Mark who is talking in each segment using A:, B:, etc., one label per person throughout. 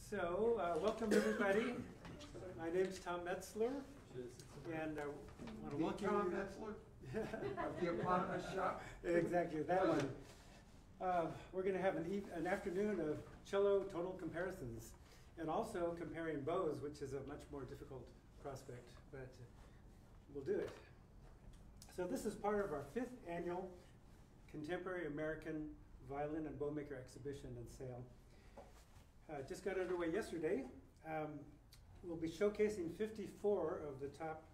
A: So, welcome everybody. My name's Tom Metzler, and I want to welcome
B: Tom
A: you.
B: Metzler of the Violin Shop.
A: Exactly, that one. We're going to have an afternoon of cello tonal comparisons, and also comparing bows, which is a much more difficult prospect, but we'll do it. So this is part of our 5th annual Contemporary American Violin and Bowmaker Exhibition and Sale. Just got underway yesterday. We'll be showcasing 54 of the top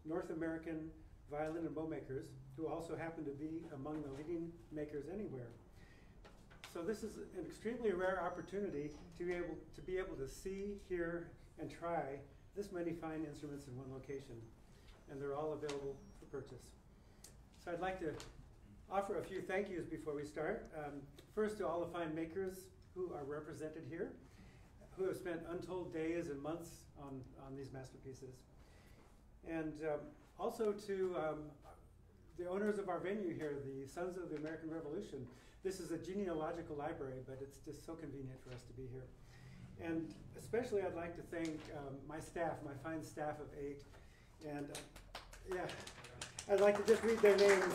A: North American violin and bowmakers who also happen to be among the leading makers anywhere. So this is an extremely rare opportunity to be able to see, hear, and try this many fine instruments in one location. And they're all available for purchase. So I'd like to offer a few thank yous before we start. First, to all the fine makers who are represented here, who have spent untold days and months on these masterpieces. And also to the owners of our venue here, the Sons of the American Revolution. This is a genealogical library, but it's just so convenient for us to be here. And especially I'd like to thank my staff, my fine staff of 8. And yeah, I'd like to just read their names.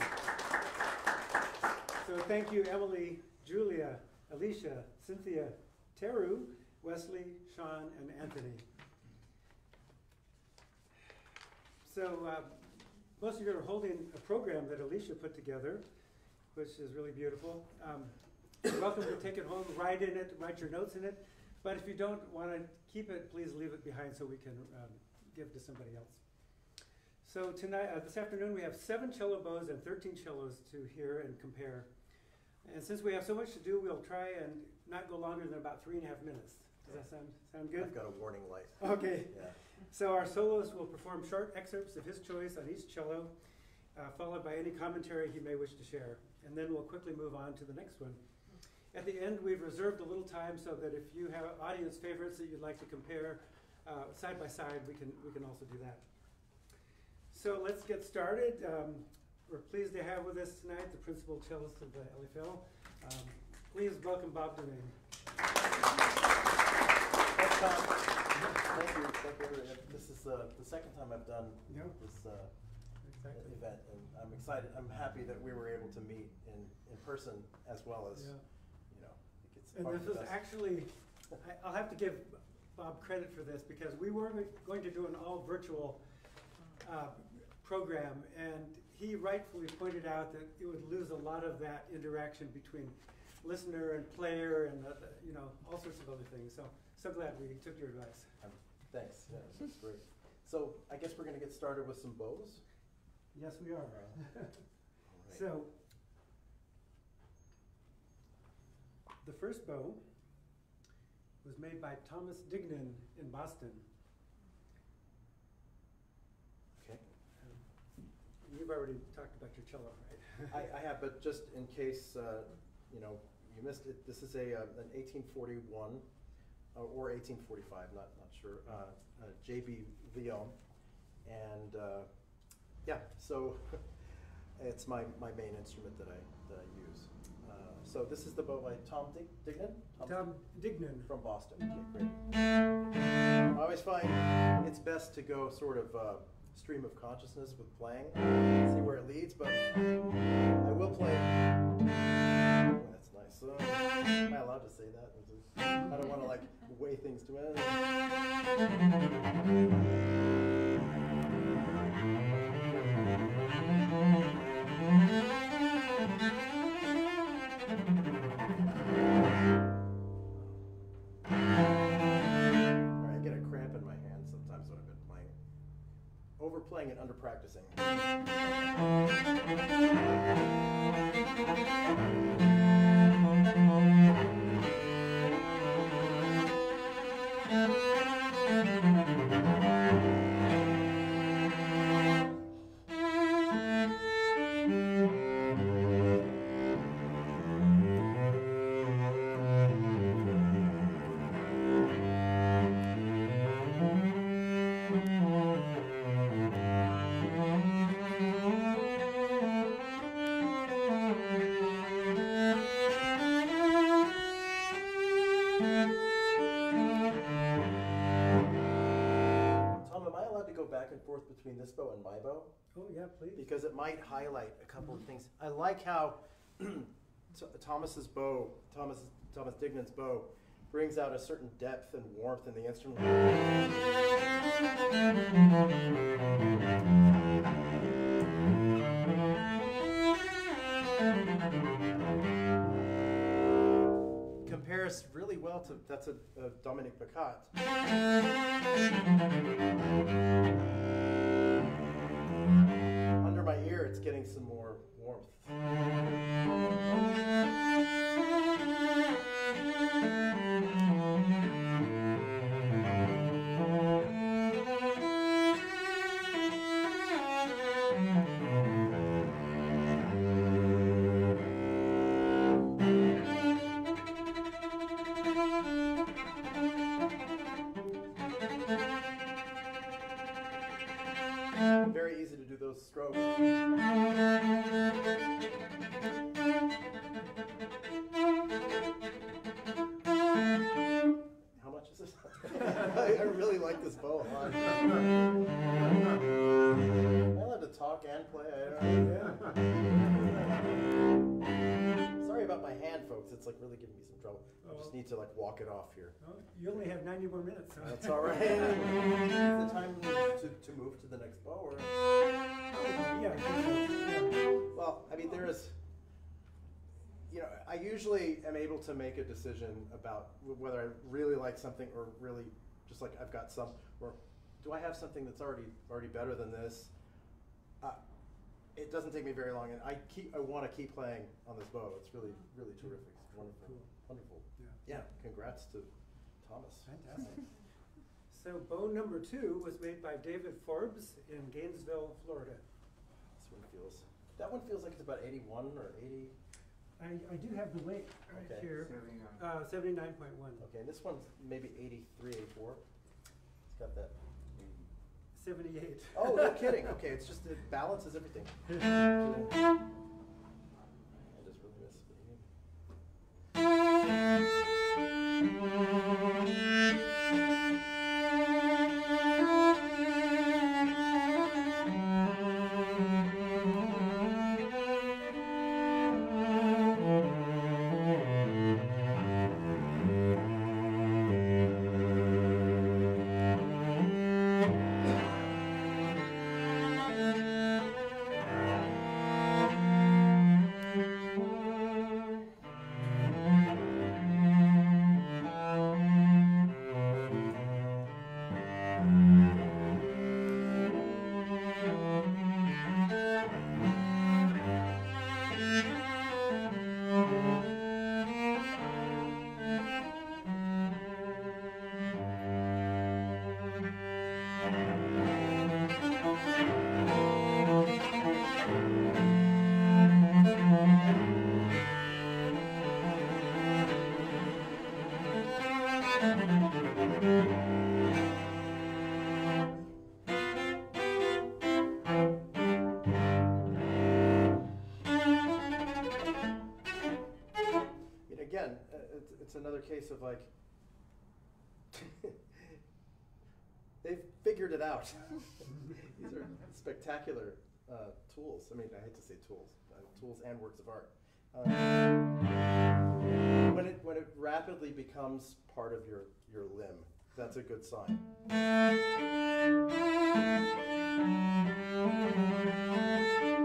A: So thank you, Emily, Julia, Alicia, Cynthia, Teru, Wesley, Sean, and Anthony. So most of you are holding a program that Alicia put together, which is really beautiful. You're welcome to take it home, write in it, write your notes in it. But if you don't want to keep it, please leave it behind so we can give to somebody else. So tonight, this afternoon, we have 7 cello bows and 13 cellos to hear and compare. And since we have so much to do, we'll try and not go longer than about 3.5 minutes. Does that sound good?
C: I've got a warning light.
A: Okay.
C: Yeah.
A: So our soloist will perform short excerpts of his choice on each cello, followed by any commentary he may wish to share. And then we'll quickly move on to the next one. At the end, we've reserved a little time so that if you have audience favorites that you'd like to compare side by side, we can also do that. So let's get started. We're pleased to have with us tonight the principal cellist of the LFL. Please welcome Bob deMaine.
C: Thank you. This is the second time I've done this event, and I'm excited. I'm happy that we were able to meet in person as well as, you know, it gets.
A: And this was actually, I'll have to give Bob credit for this because we were going to do an all virtual program, and he rightfully pointed out that it would lose a lot of that interaction between listener and player and you know, all sorts of other things. So glad we took your advice.
C: Thanks. Yeah, that's great. So I guess we're going to get started with some bows.
A: Yes, we are.
C: All right.
A: So the first bow was made by Thomas Dignan in Boston.
C: Okay.
A: You've already talked about your cello, right?
C: I have, but just in case you know, you missed it, this is an 1841 or 1845, not sure, J.B. Violin, and yeah, so it's my main instrument that I use. So this is the bow by Tom Dignan?
A: Tom Dignan.
C: From Boston. Okay, great. I always find it's best to go sort of stream of consciousness with playing, see where it leads, but I will play. Oh, that's nice. So, am I allowed to say that? I don't want to like weigh things to it. I get a cramp in my hand sometimes when I've been playing. Overplaying and under practicing. go back and forth between this bow and my bow?
A: Oh, yeah, please.
C: Because it might highlight a couple of things. I like how Thomas Dignan's bow brings out a certain depth and warmth in the instrument. Compares really well to, that's a Dominique Bacot. Under my ear, it's getting some more warmth. Very easy to do those strokes. How much is this? I really like this bow a lot. I'm allowed to talk and play. Sorry about my hand, folks. It's like really giving me some trouble. I just need to like walk it off here.
A: Oh, you only have 90 more minutes. So.
C: That's all right. Is the time to move to the next bow? Or?
A: Yeah.
C: Well, I mean, there is, I usually am able to make a decision about whether I really like something or really just like I've got some, or do I have something that's already better than this? It doesn't take me very long, and I want to keep playing on this bow. It's really, really terrific. It's wonderful.
A: Cool.
C: Wonderful.
A: Yeah.
C: Congrats to Thomas.
A: Fantastic. So bow number 2 was made by David Forbes in Gainesville, Florida.
C: That one feels like it's about 81 or 80.
A: I do have the weight right here. 79.1.
C: Okay, and this one's maybe 83, 84. It's got that.
A: 78.
C: Oh, no kidding. Okay, it's just, it balances everything. I just really miss It's another case of like, they've figured it out. These are spectacular tools. I mean, I hate to say tools, tools and works of art. When it rapidly becomes part of your limb, that's a good sign.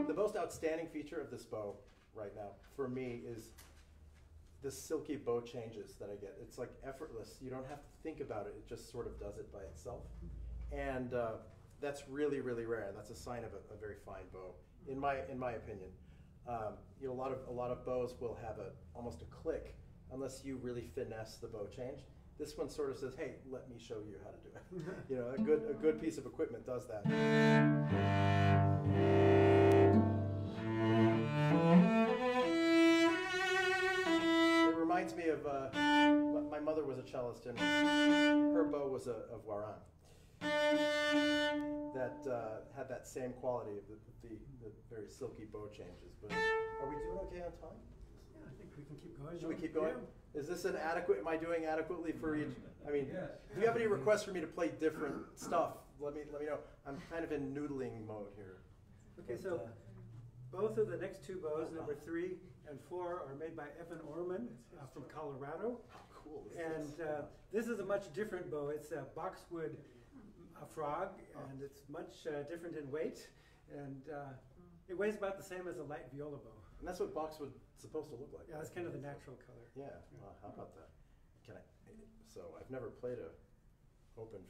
C: The most outstanding feature of this bow right now, for me, is the silky bow changes that I get. It's like effortless. You don't have to think about it. It just sort of does it by itself. And that's really, really rare. That's a sign of a very fine bow, in my opinion. A lot of bows will have almost a click unless you really finesse the bow change. This one sort of says, "Hey, let me show you how to do it." A good piece of equipment does that. It reminds me of my mother was a cellist, and her bow was a Warren that had that same quality of the very silky bow changes. But are we doing okay on time?
A: Yeah, I think we can keep going.
C: Should we keep going?
A: Yeah.
C: Is this an adequate? Am I doing adequately for each? I mean,
B: Yes.
C: if you have any requests for me to play different stuff, let me know. I'm kind of in noodling mode here.
A: Okay,
C: But,
A: so both of the next two bows,
C: Oh,
A: number
C: wow.
A: 3 and 4, are made by Evan Orman from Colorado.
C: how cool is
A: And
C: this?
A: this is a much different bow. It's a boxwood frog, and it's much different in weight. And it weighs about the same as a light viola bow.
C: And that's what boxwood's supposed to look like.
A: Yeah, that's kind of the natural color.
C: Yeah, wow, how about that? Can I, so I've never played a open,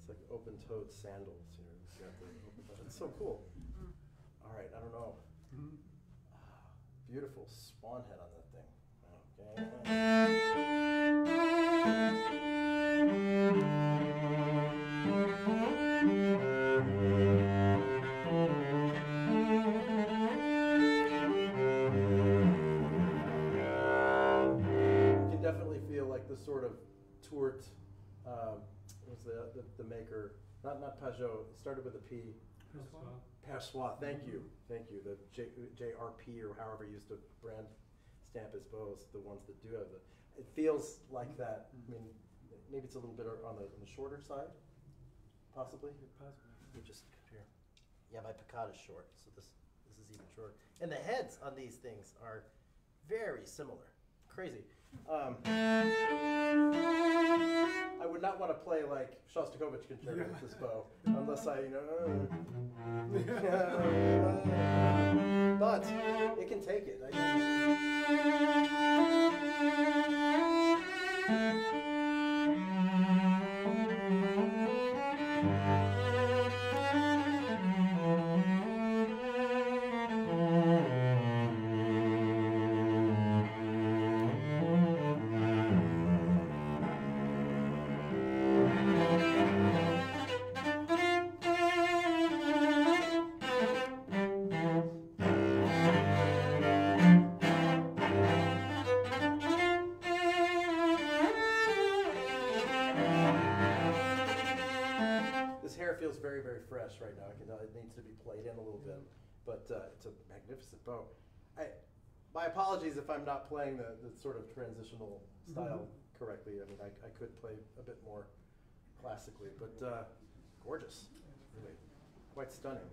C: it's like open-toed sandals, you know, you've got the open toe. It's so cool. All right, I don't know.
A: Mhm.
C: Beautiful swan head on that thing. Okay. You can definitely feel like the sort of Tourt, what's the maker, not Pajot, it started with a P. Persois, thank you. The JRP or however he used to brand stamp his bows, the ones that do have it feels like that. I mean, maybe it's a little bit on the shorter side, possibly.
A: Possibly.
C: We just compare. Yeah, my piccata is short, so this is even shorter. And the heads on these things are very similar. Crazy. I would not want to play like Shostakovich concerto with this bow, unless I, but it can take it. Feels very, very fresh right now. I can tell it needs to be played in a little bit, but it's a magnificent bow. My apologies if I'm not playing the sort of transitional style correctly. I mean, I could play a bit more classically, but gorgeous, really, quite stunning.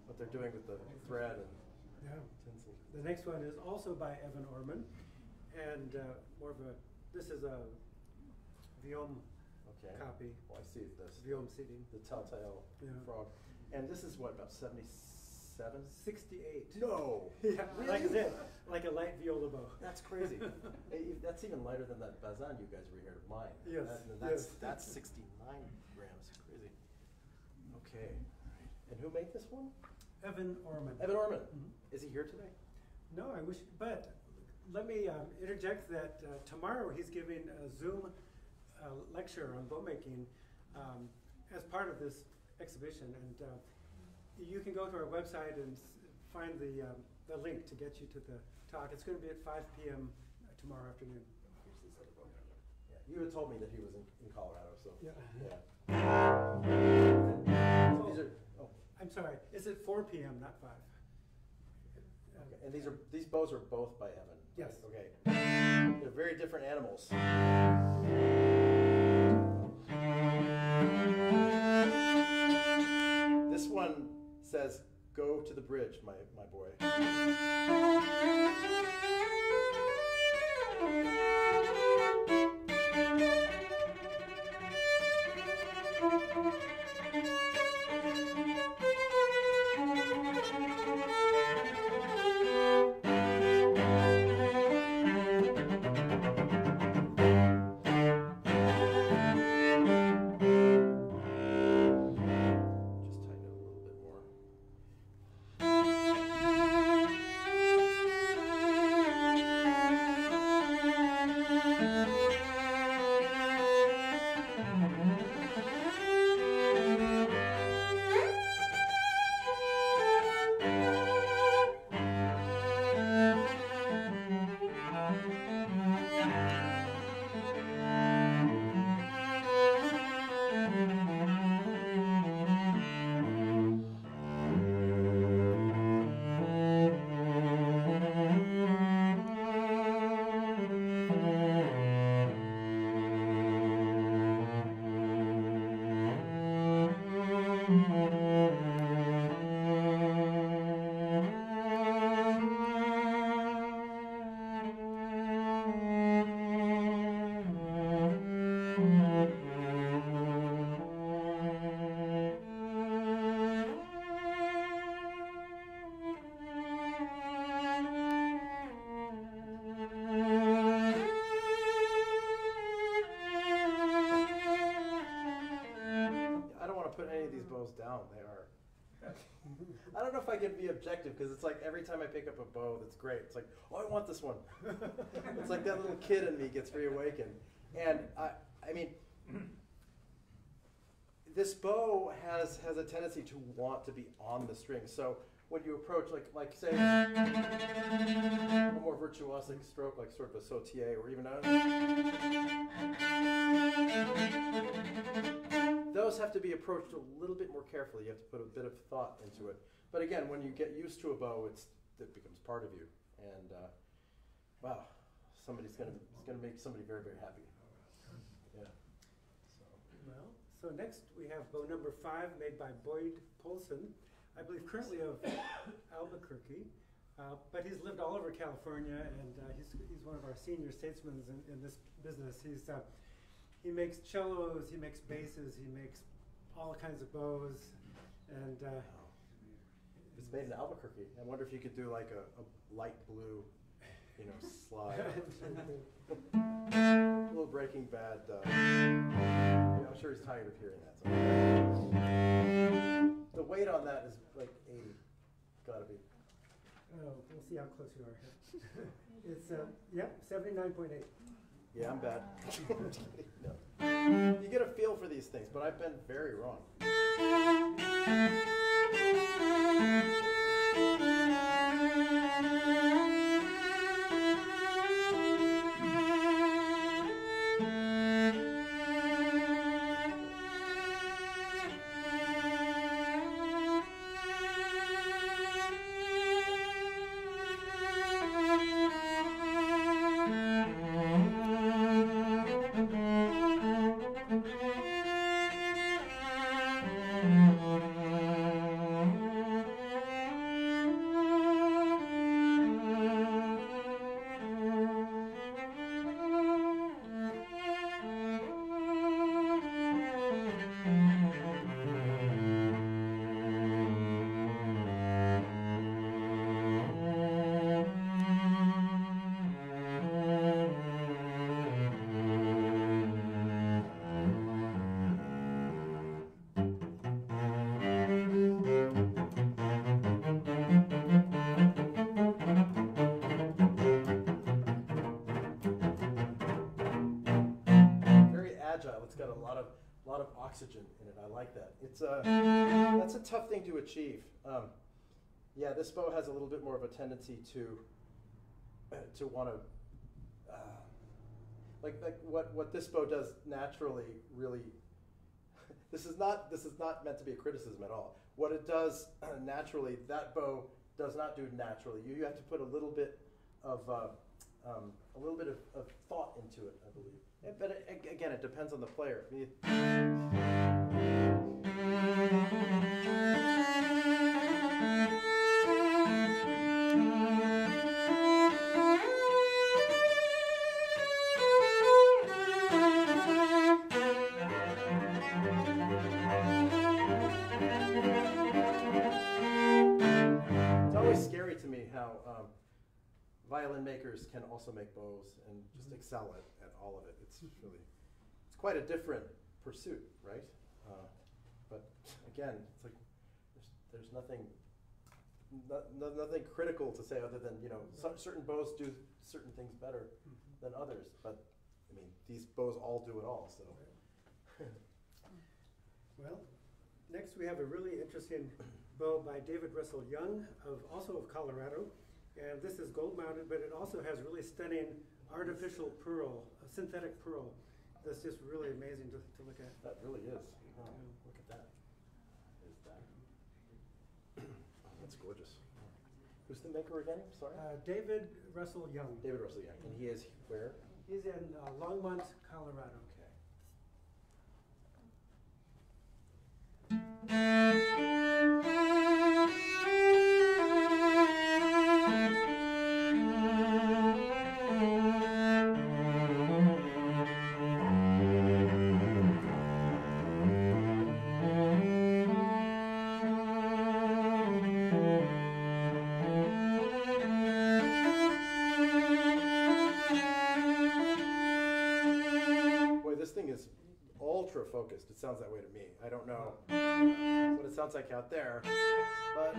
C: What they're doing with the thread and tinsel.
A: The next one is also by Evan Orman, and this is a Viome copy.
C: Oh, I see this.
A: Viome seating.
C: The telltale frog. And this is what, about 77?
A: 68.
C: No!
A: Yeah,
C: Really?
A: like I said, like a light viola bow.
C: That's crazy. That's even lighter than that Bazin you guys were here, mine.
A: Yes.
C: That's 69 grams. Crazy. Okay. And who made this one?
A: Evan Orman.
C: Evan Orman.
A: Mhm.
C: Is he here today?
A: No, I wish, but let me interject that tomorrow he's giving a Zoom lecture on bow making as part of this exhibition, and you can go to our website and find the link to get you to the talk. It's going to be at 5 p.m. Tomorrow afternoon.
C: Yeah, you had told me that he was in Colorado, so
A: Yeah.
C: So these are,
A: I'm sorry. It's at 4 p.m., not 5.
C: okay. And these bows are both by Evan.
A: Yes.
C: Okay. They're very different animals. This one says, "Go to the bridge, my boy." sound. They are. I don't know if I can be objective because it's like every time I pick up a bow that's great, it's like, oh, I want this one. It's like that little kid in me gets reawakened. And I mean, this bow has a tendency to want to be on the string. So when you approach, like say, a more virtuosic stroke, like sort of a sautier, or even those have to be approached a little bit more carefully. You have to put a bit of thought into it. But again, when you get used to a bow, it becomes part of you. And wow, it's gonna make somebody very, very happy. Yeah.
A: So next we have bow number 5, made by Boyd Poulsen, I believe currently of Albuquerque, but he's lived all over California, and he's one of our senior statesmen in this business. He makes cellos, he makes basses, he makes all kinds of bows, and
C: it's made in Albuquerque. I wonder if you could do like a light blue, slide. A little Breaking Bad. Yeah, I'm sure he's tired of hearing that. The weight on that is like 80. Gotta be.
A: Oh, we'll see how close you are here. It's 79.8.
C: Yeah, I'm bad. No. You get a feel for these things, but I've been very wrong. It's got a lot of oxygen in it. I like that. That's a tough thing to achieve. Yeah, this bow has a little bit more of a tendency to want to like what this bow does naturally. Really, this is not meant to be a criticism at all. What it does naturally, that bow does not do naturally. You have to put a little bit of thought into it, I believe. But again, it depends on the player. It's always scary to me how violin makers can also make bows and just excel at all of it. It's quite a different pursuit, right? But again, it's like there's nothing critical to say other than certain bows do certain things better than others. But I mean, these bows all do it all. So.
A: Well, next we have a really interesting bow by David Russell Young, also of Colorado. And this is gold mounted, but it also has really stunning artificial pearl, synthetic pearl. That's just really amazing to look at.
C: That really is. Oh, look at that. Is that? That's gorgeous. Who's the maker again? Sorry?
A: David Russell Young.
C: David Russell Young. And he is where?
A: He's in Longmont, Colorado.
C: ultra focused. It sounds that way to me. I don't know what it sounds like out there, but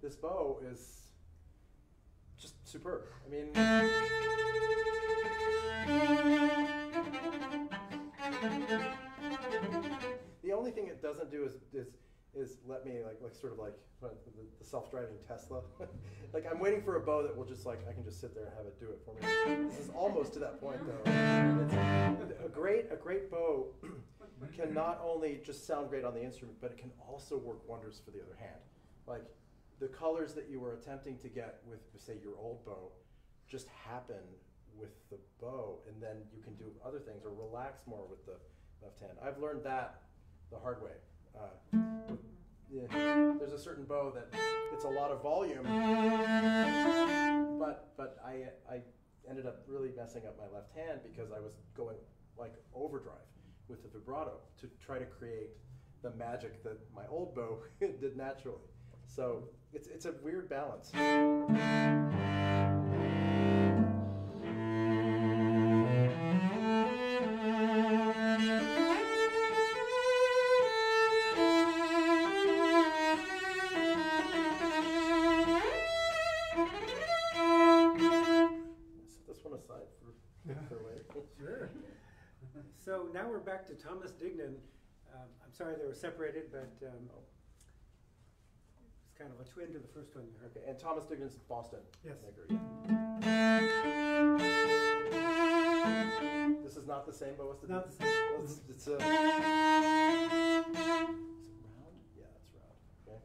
C: this bow is just superb. I mean, the only thing it doesn't do is let me like sort of like the self-driving Tesla. Like I'm waiting for a bow that will just like I can just sit there and have it do it for me. This is almost to that point though. It's a great bow can not only just sound great on the instrument, but it can also work wonders for the other hand. Like the colors that you were attempting to get with, say, your old bow just happen with the bow, and then you can do other things or relax more with the left hand. I've learned that the hard way. There's a certain bow that it's a lot of volume, but I ended up really messing up my left hand because I was going like overdrive with the vibrato to try to create the magic that my old bow did naturally. So it's a weird balance. Set this one aside for later.
A: Sure. So now we're back to Thomas Dignan. I'm sorry they were separated, but it's kind of a twin to the first one you heard.
C: Okay, and Thomas Dignan's Boston.
A: Yes.
C: Maker, yeah. This is not the same bow as the
A: Not the same.
C: Well, it's a. Is it round? Yeah, it's round. Okay.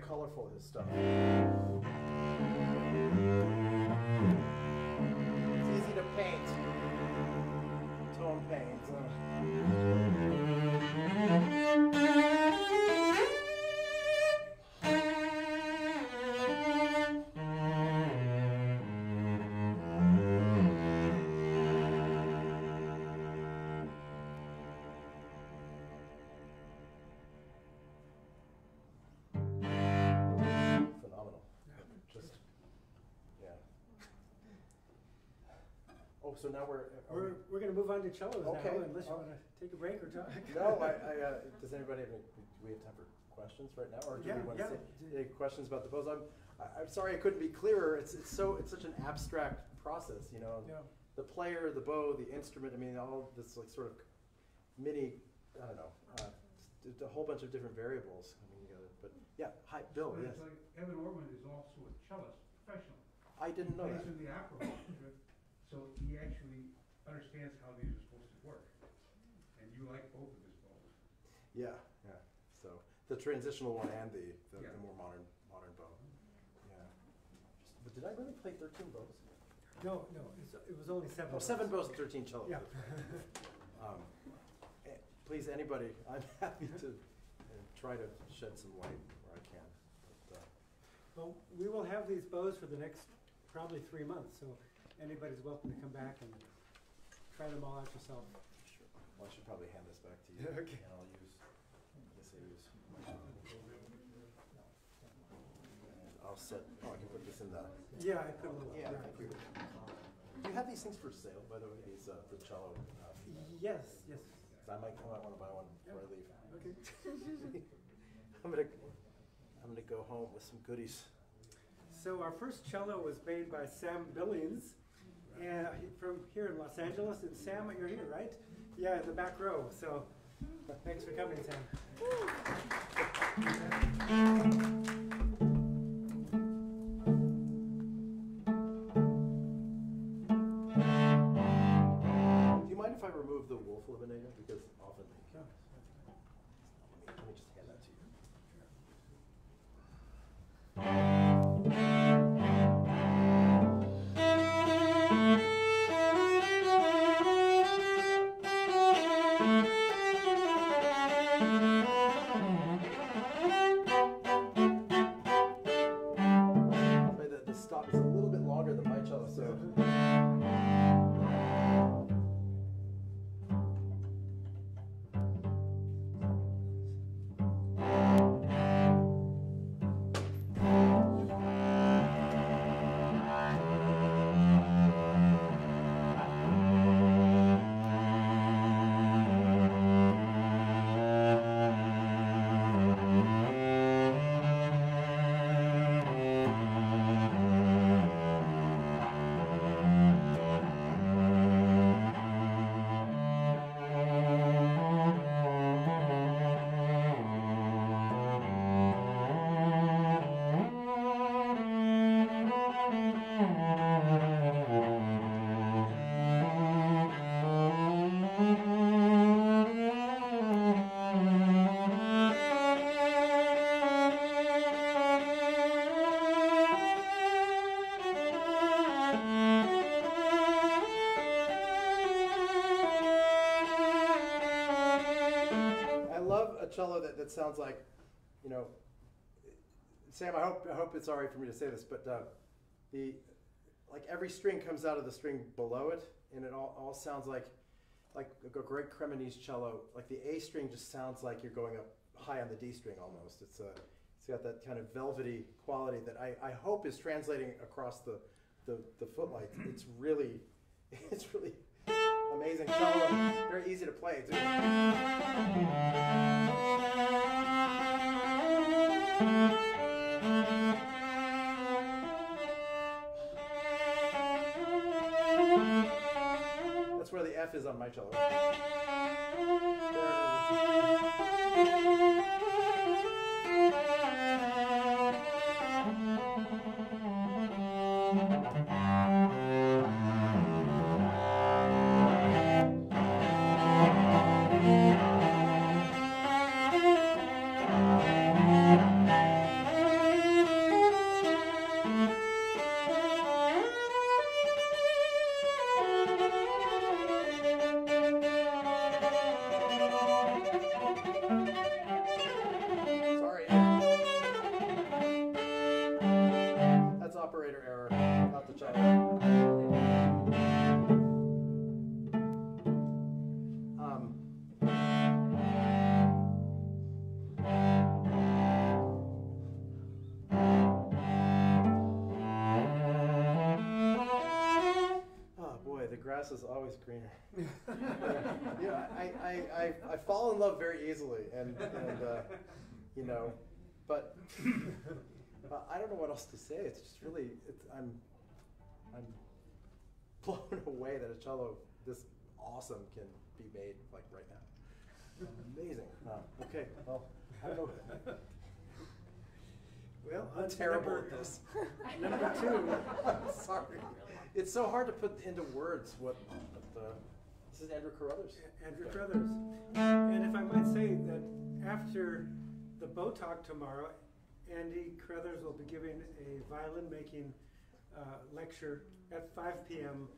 C: Colorful, his stuff. It's easy to paint. Tone paint. So now we're
A: going to move on to cellos
C: okay.
A: now, unless you want to take a break or talk.
C: No, does anybody have any, do we have time for questions right now, or do we want to say any questions about the bows? I'm sorry I couldn't be clearer. It's such an abstract process, you know.
A: Yeah.
C: The player, the bow, the instrument. I mean, all this like sort of mini. I don't know. A whole bunch of different variables coming together. But yeah, hi, Bill.
D: But
C: Yes.
D: it's like Evan Orman is also a cellist, professional.
C: I didn't know
D: Plays
C: that.
D: in the opera orchestra, so he actually understands how these are supposed to work. And you like both of his bows.
C: Yeah, yeah. So the transitional one and the
D: Yeah.
C: more modern bow. Yeah. But did I really play 13 bows?
A: No, it was only 7.
C: Oh, 7 bows and 13 cellos.
A: Yeah.
C: Please, anybody, I'm happy to try to shed some light where I can. But,
A: Well, we will have these bows for the next probably 3 months, so anybody's welcome to come back and try them all out yourself.
C: Sure. Well, I should probably hand this back to you.
A: Okay.
C: And I'll use, and I'll set, oh, I can put this in the,
A: Yeah, I put a little.
C: yeah, thank you. Do you have these things for sale, by the way, these, the cello?
A: Yes, yes.
C: I might want to buy one before I leave.
A: Okay.
C: I'm gonna go home with some goodies.
A: So our first cello was made by Billings, and from here in Los Angeles. And Sam, you're here, right? Yeah, in the back row. So thanks for coming, Sam.
C: Do you mind if I remove the wolf eliminator? Because often they
A: Sure.
C: let me just hand that to you. The stop is a little bit longer than my cello, so. Cello that sounds like, you know, Sam, I hope it's all right for me to say this, but like every string comes out of the string below it, and it all sounds like a great Cremonese cello. Like the A string just sounds like you're going up high on the D string almost. It's got that kind of velvety quality that I hope is translating across the footlights. It's really amazing cello, and very easy to play too. That's where the F is on my cello. There it is. Is always greener. Yeah, I fall in love very easily, and you know, but I don't know what else to say. It's just really, I'm blown away that a cello this awesome can be made like right now. Amazing. Okay, well, I don't know.
A: Well,
C: I'm terrible at this.
A: Number two.
C: I'm sorry. It's so hard to put into words what this is Andrew Carruthers.
A: Andrew Carruthers. And if I might say that after the bow talk tomorrow, Andy Carruthers will be giving a violin making lecture at 5 p.m.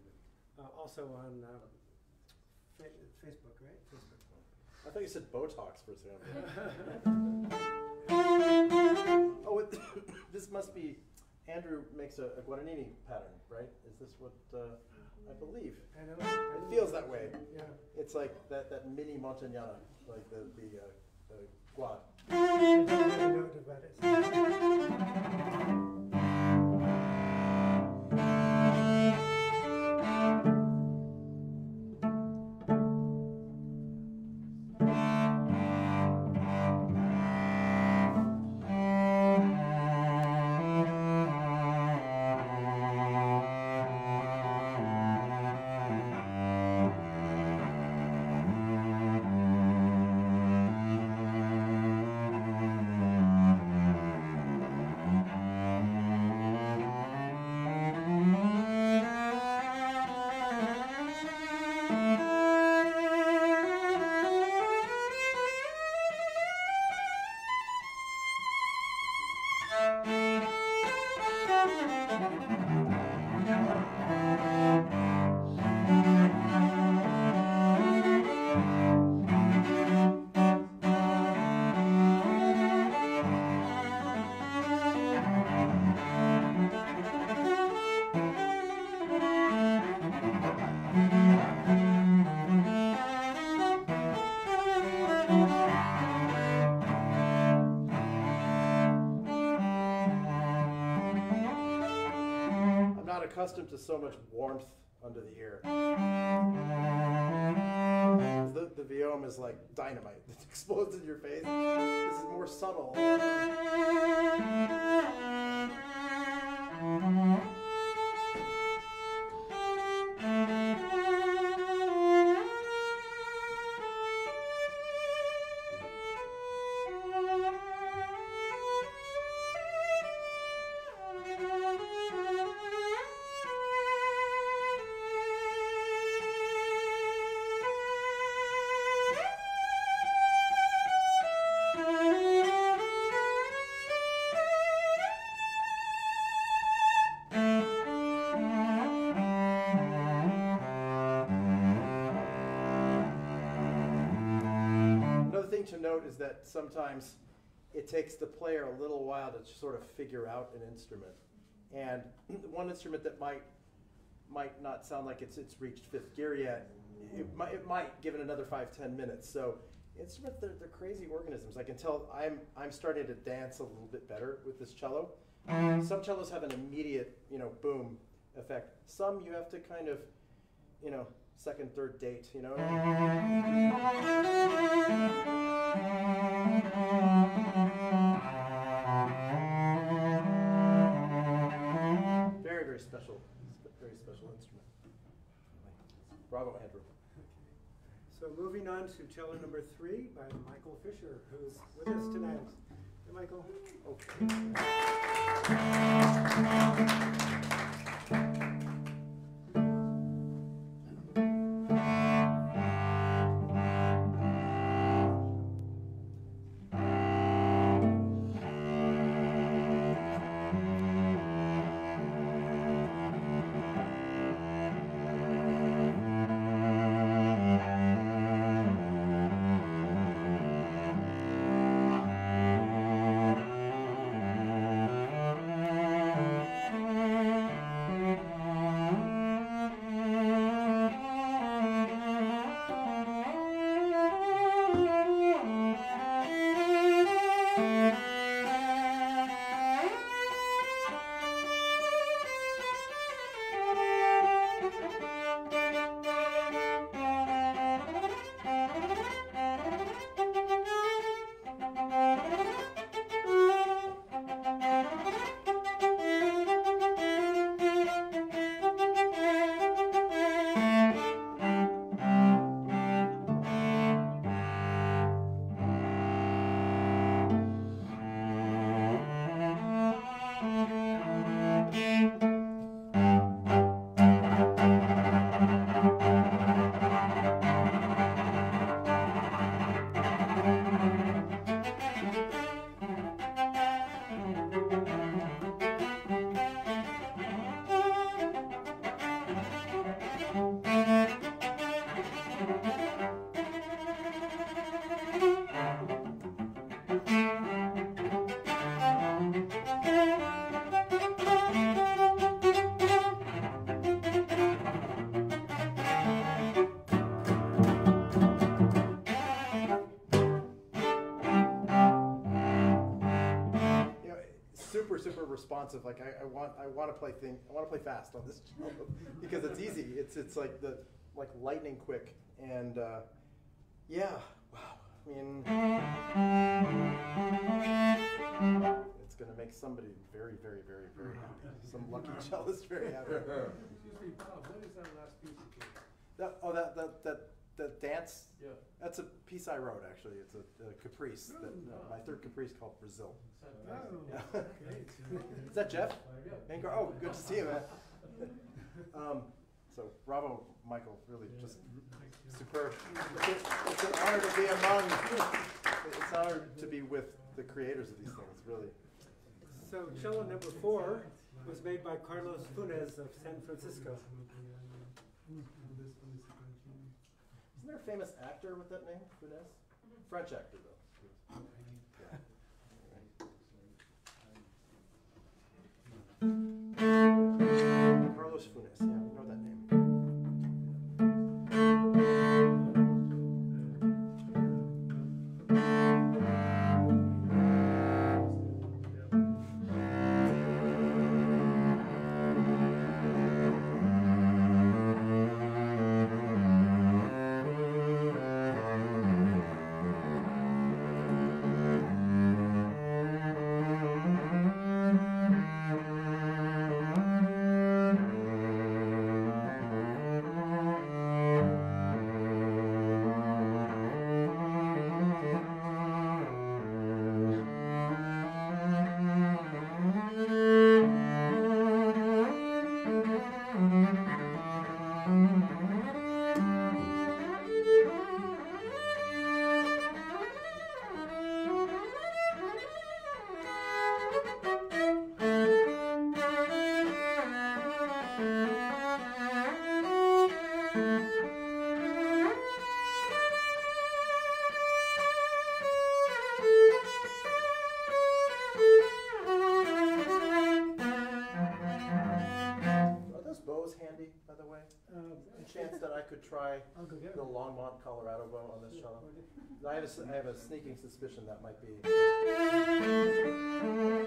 A: Also on Facebook, right? Facebook.
C: I thought you said Botox for a second. Oh, this must must be, Andrew makes a Guadagnini pattern, right? Is this what, I believe?
A: I know.
C: It feels that way.
A: Yeah.
C: It's like that mini Montagnana, like the Guad.
A: I don't really know about it.
C: Accustomed to so much warmth under the ear. The viome is like dynamite. It explodes in your face. This is more subtle. To note is that sometimes it takes the player a little while to sort of figure out an instrument, and one instrument that might not sound like it's reached fifth gear yet, it might give it another 5-10 minutes. So instruments, they're crazy organisms. I can tell I'm starting to dance a little bit better with this cello. Some cellos have an immediate boom effect. Some you have to kind of second, third date, Very, very special instrument. Bravo, Andrew.
A: So moving on to cello number 3 by Michael Fischer, who's with us tonight. Hey, Michael.
C: Okay. super responsive. Like I want to play fast on this cello because it's easy. It's like lightning quick, and yeah, wow. I mean, it's gonna make somebody very happy. Some lucky cellist very happy.
D: Excuse me, Bob, what is that last piece you played?
C: That dance.
D: Yeah.
C: That's a piece I wrote actually. It's a caprice. My third caprice called Brazil. Yeah. Is that Jeff?
D: Yeah.
C: Oh, good to see you, man. So bravo, Michael. Really, just superb. It's an honor to be among. It's an honor to be with the creators of these things. Really.
A: So cello number 4 was made by Carlos Funes of San Francisco.
C: Isn't there a famous actor with that name, Funes? French actor, though. Carlos Funes, yeah, I know that name. Try the Lohmann, Colorado bow on this cello. I have a sneaking suspicion that might be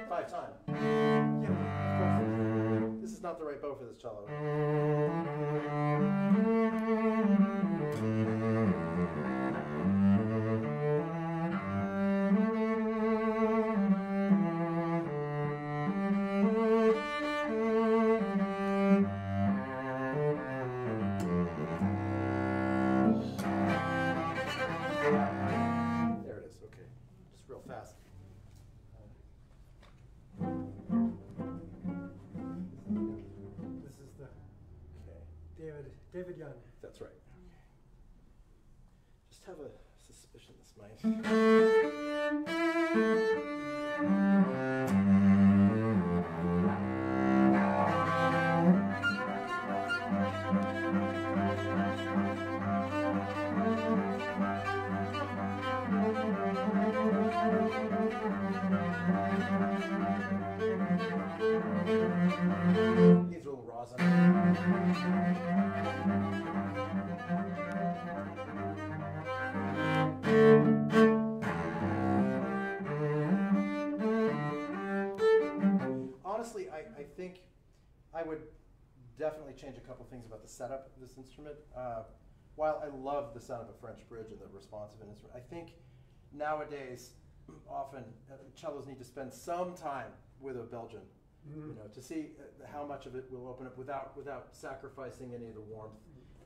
C: 5-time. Yeah, of course. This is not the right bow for this cello.
A: David Young.
C: That's right. Just have a suspicion this might. Needs a little rosin. Honestly, I think I would definitely change a couple things about the setup of this instrument. While I love the sound of a French bridge and the response of an instrument, I think nowadays often cellos need to spend some time with a Belgian, to see how much of it will open up without sacrificing any of the warmth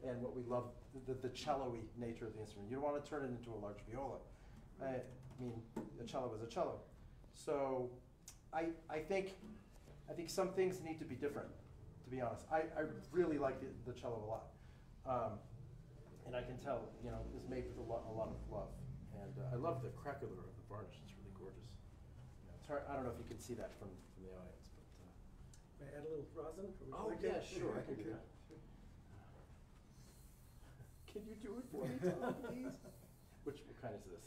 C: and what we love, the cello-y nature of the instrument. You don't want to turn it into a large viola. I mean, a cello is a cello. So I think some things need to be different, to be honest. I really like the cello a lot. And I can tell, it's made with a lot of love. And I love the craquelure of the varnish. It's really gorgeous. It's hard, I don't know if you can see that from the audience. But,
A: May I add a little rosin?
C: oh, yeah, sure. I can do that. Can you do it for me, Tom, please? What kind is this?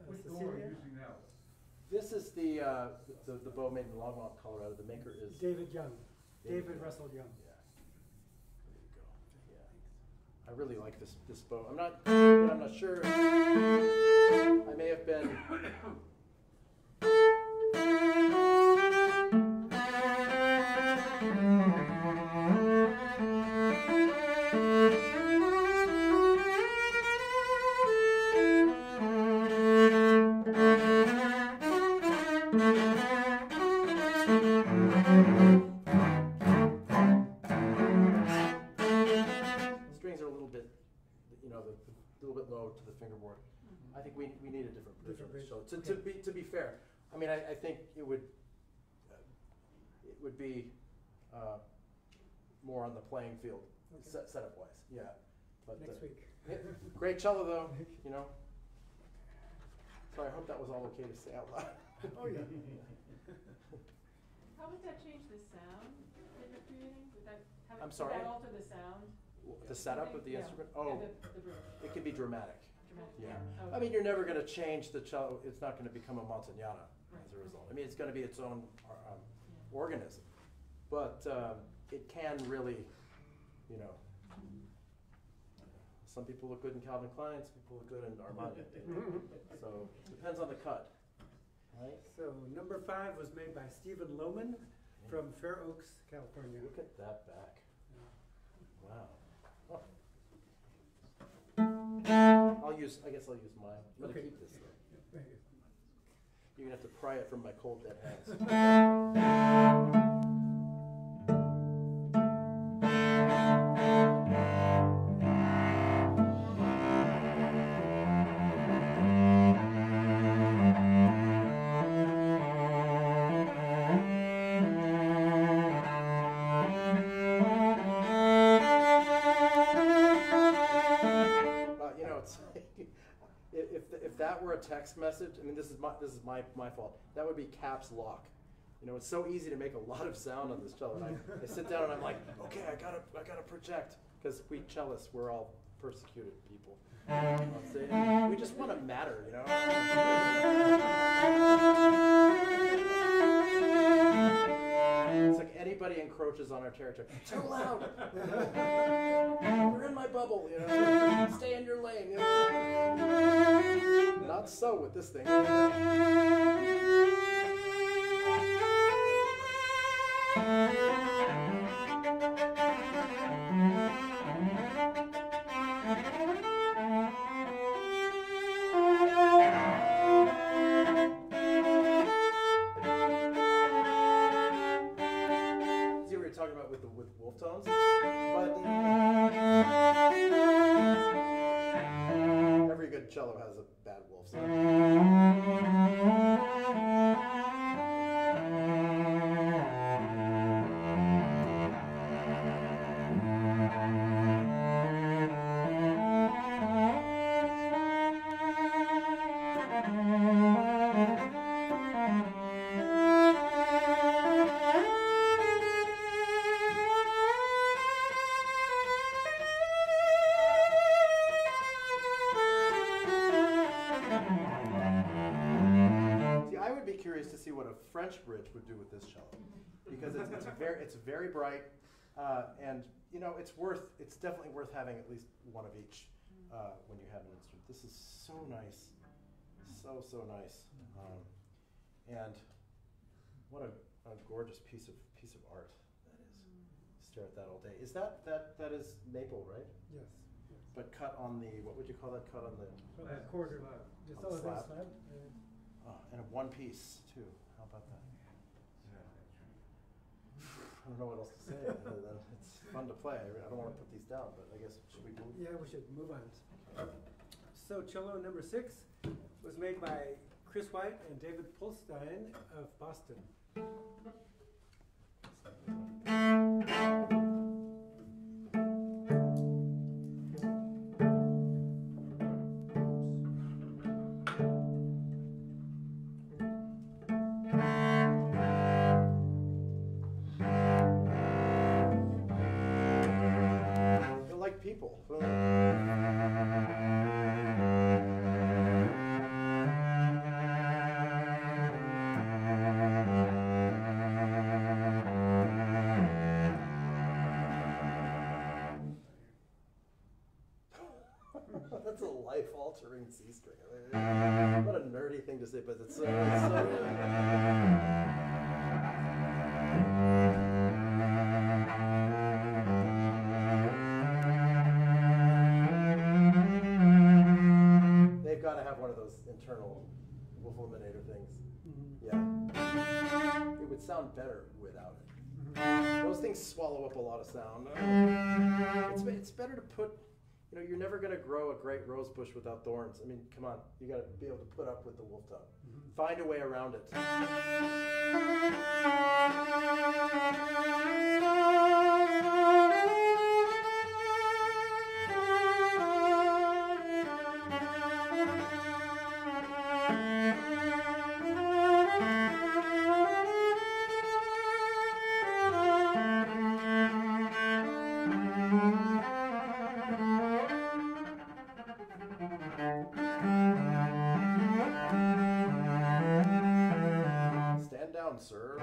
D: Which bow are you using now?
C: This is the bow made in Lohmann, Colorado. The maker is
A: David Young. David Russell Young.
C: Yeah. There you go. Yeah. I really like this bow. I'm not sure. I may have been Strings are a little bit, you know, a little bit low to the fingerboard. I think we need a different bridge on this show. To be fair, I mean, I think it would be more on the playing field, setup wise. Yeah. But,
A: Next week.
C: Great cello though, you know. So I hope that was all okay to say out loud.
A: Oh yeah.
E: How would that change the sound that you're creating?
C: I'm sorry?
E: Would that alter the sound?
C: The setup of the
E: Yeah.
C: instrument?
E: Yeah,
C: Oh,
E: the bridge.
C: it can be dramatic.
E: Dramatic.
C: Yeah.
E: Okay.
C: I mean, you're never going to change the cello. It's not going to become a Montagnana
E: Right.
C: as a result. I mean, it's going to be its own organism. But it can really, you know, some people look good in Calvin Klein, some people look good in Armani. So it depends on the cut. Right?
A: So number 5 was made by Stephen Lohmann from Fair Oaks, California.
C: Look at that back. Wow. Oh. I guess I'll use mine. I'm going to keep this though.
A: Thank you.
C: You're going to have to pry it from my cold dead hands. If that were a text message, I mean, this is my fault. That would be caps lock. You know, it's so easy to make a lot of sound on this cello. And I sit down and I'm like, okay, I gotta project, because we cellists, we're all persecuted people. We just want to matter, you know. It's like anybody encroaches on our territory. Too loud. We're in my bubble, you know. Stay in your lane. You know? Not so with this thing. Talking about with wolf tones, but every good cello has a bad wolf sound. French bridge would do with this cello, because it's very bright, and you know it's definitely worth having at least one of each when you have an instrument. This is so nice, so nice, and what a gorgeous piece of art that is. Stare at that all day. Is that is maple, right?
A: Yes.
C: But cut on the, what would you call that? Cut on the
A: quarter. Just
C: on the slab.
A: slab.
C: And a one piece too. How about that? I don't know what else to say other than it's fun to play. I don't want to put these down, but I guess should we move?
A: Yeah, we should move on. So cello number 6 was made by Chris White and David Polstein of Boston.
C: People. That's a life-altering C string. What a nerdy thing to say, but it's so they've got to have one of those internal wolf eliminator things. Yeah. It would would sound better without it.
A: Mhm.
C: Those things swallow up a lot of sound. It's better to put, you know, you're never going to grow a great rose bush without thorns. I mean, come on, you got to be able to put up with the wolf tongue.
A: Mhm.
C: Find a way around it. Stand down, sir.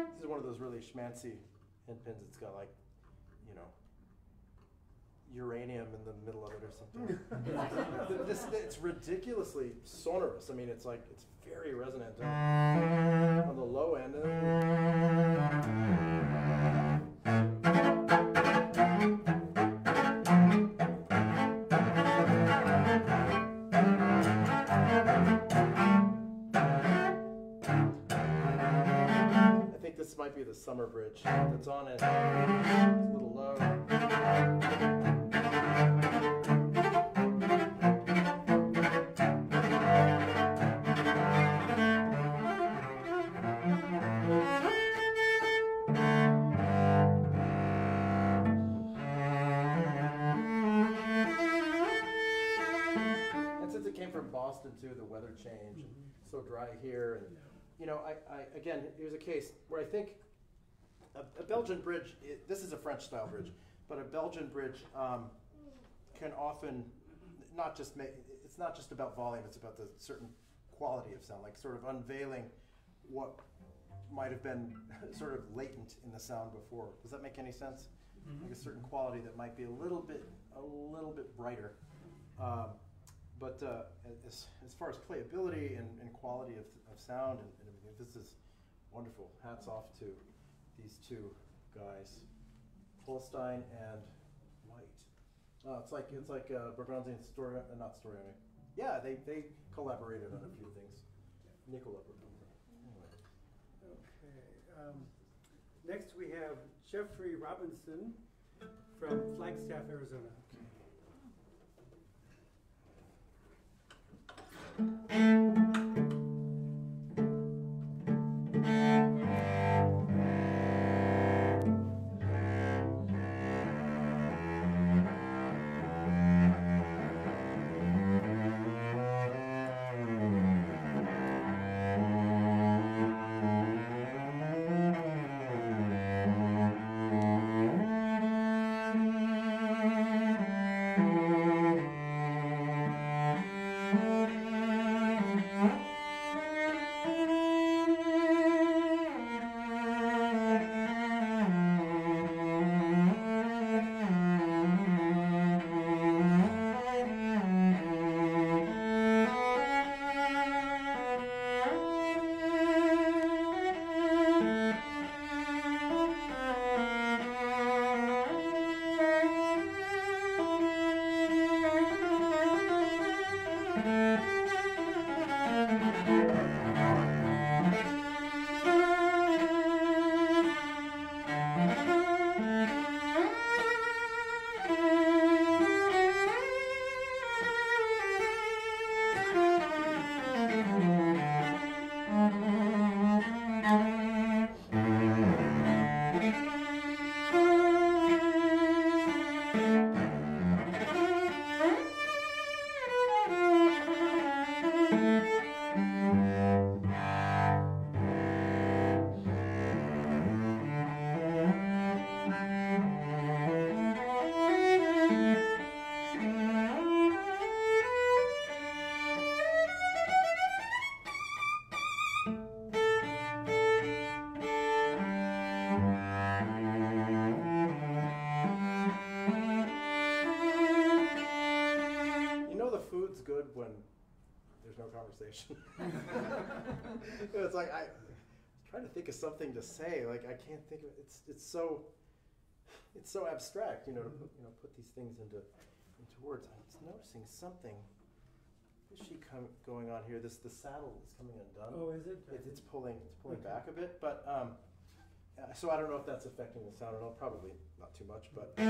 C: This is one of those really schmancy end pins. It's got like, you know, uranium in the middle of it or something. It's ridiculously sonorous. I mean, it's like, it's very resonant on the low end. I think this might be the summer bridge that's on it. It's a little low. And since it came from Boston too, the weather change, and so dry here, and you know, again, here's a case where I think a Belgian bridge, this is a French style bridge, but a Belgian bridge can often not just make, it's not just about volume, it's about the certain quality of sound, like sort of unveiling what might have been sort of latent in the sound before. Does that make any sense? Like a certain quality that might be a little bit brighter. But as far as playability and quality of sound and everything, this is wonderful. Hats off to these two guys, Polstein and White. It's like Bergonzi and Story, not Story. I mean, yeah, they collaborated on a few things. Nicola Bergonzi. Anyway.
A: Okay. Next we have Jeffrey Robinson from Flagstaff, Arizona.
C: would when there's no conversation. It's like I was trying to think of something to say. Like I can't think of it. It's so abstract, you know, to put these things into words. I'm just noticing something fishy going on here. The saddle is coming undone.
A: Oh, is it?
C: It's pulling back a bit, but so I don't know if that's affecting the sound at all. Probably not too much, but I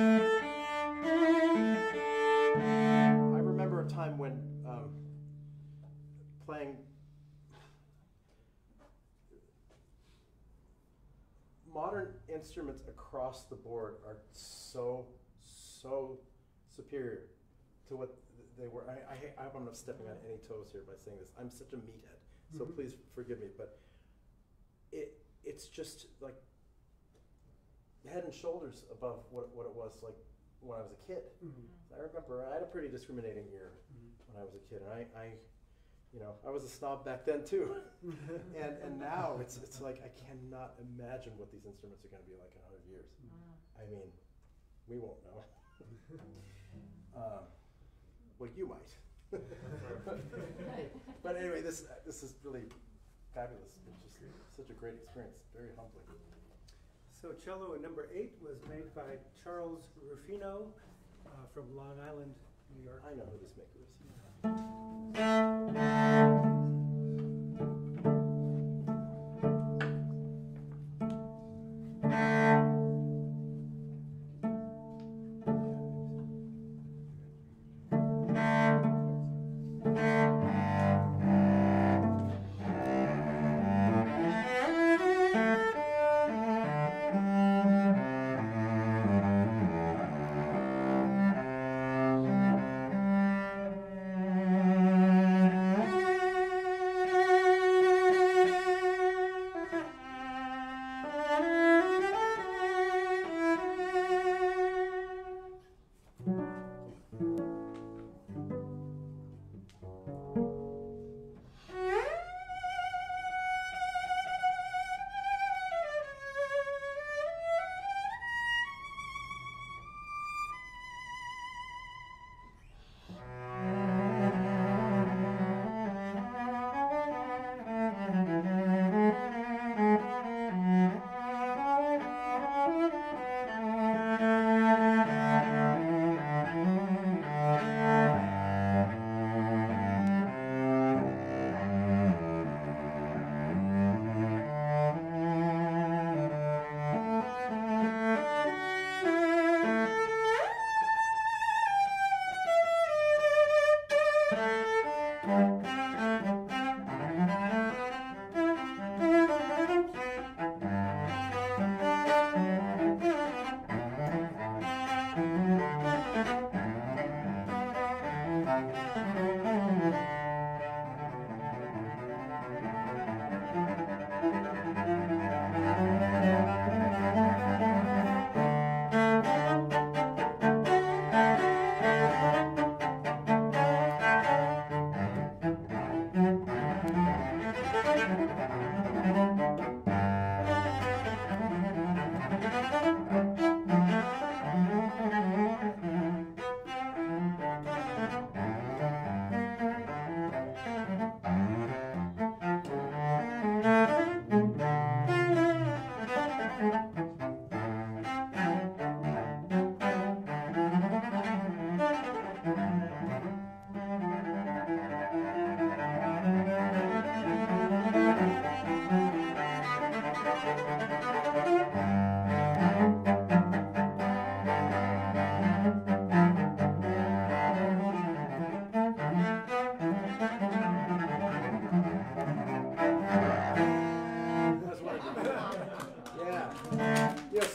C: remember a time when playing modern instruments across the board are so superior to what they were. I hope I'm not stepping on any toes here by saying this. I'm such a meathead, so please forgive me, but it's just like head and shoulders above what it was like when I was a kid. I remember I had a pretty discriminating ear when I was a kid, and I was a snob back then too. and now it's like I cannot imagine what these instruments are going to be like in 100 years. I mean, we won't know. Well, you might. But anyway, this is really fabulous. It's just such a great experience. Very humbling.
A: So cello number 8 was made by Charles Rufino from Long Island, New York.
C: I know who this maker is.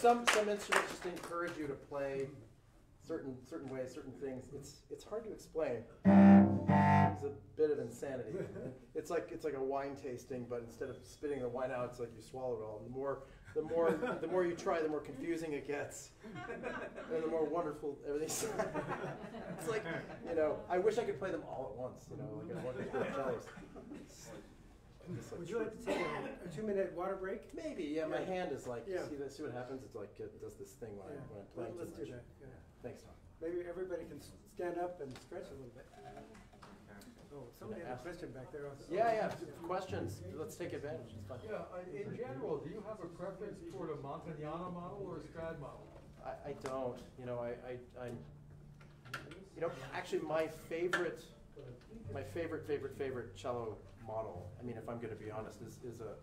C: Some instruments just encourage you to play certain ways, certain things. It's hard to explain. It's a bit of insanity. It's like a wine tasting, but instead of spitting the wine out, it's like you swallow it all. The more you try, the more confusing it gets, and the more wonderful everything's. It's like, I wish I could play them all at once. Like a wonderful cellos.
A: Would you like to take a 2-minute water break?
C: Maybe, yeah. My hand is like, see what happens? It's like, it does this thing when I'm playing
A: Let's
C: too
A: do
C: much.
A: that. Yeah.
C: Thanks, Tom.
A: Maybe everybody can stand up and stretch a little bit. Oh, somebody had a question back there.
C: Yeah, questions, let's take advantage, it's fun.
B: Yeah, in general, do you have a preference toward a Montagnana model or a Strad model?
C: I don't, actually my favorite cello model, I mean, if I'm gonna be honest, is a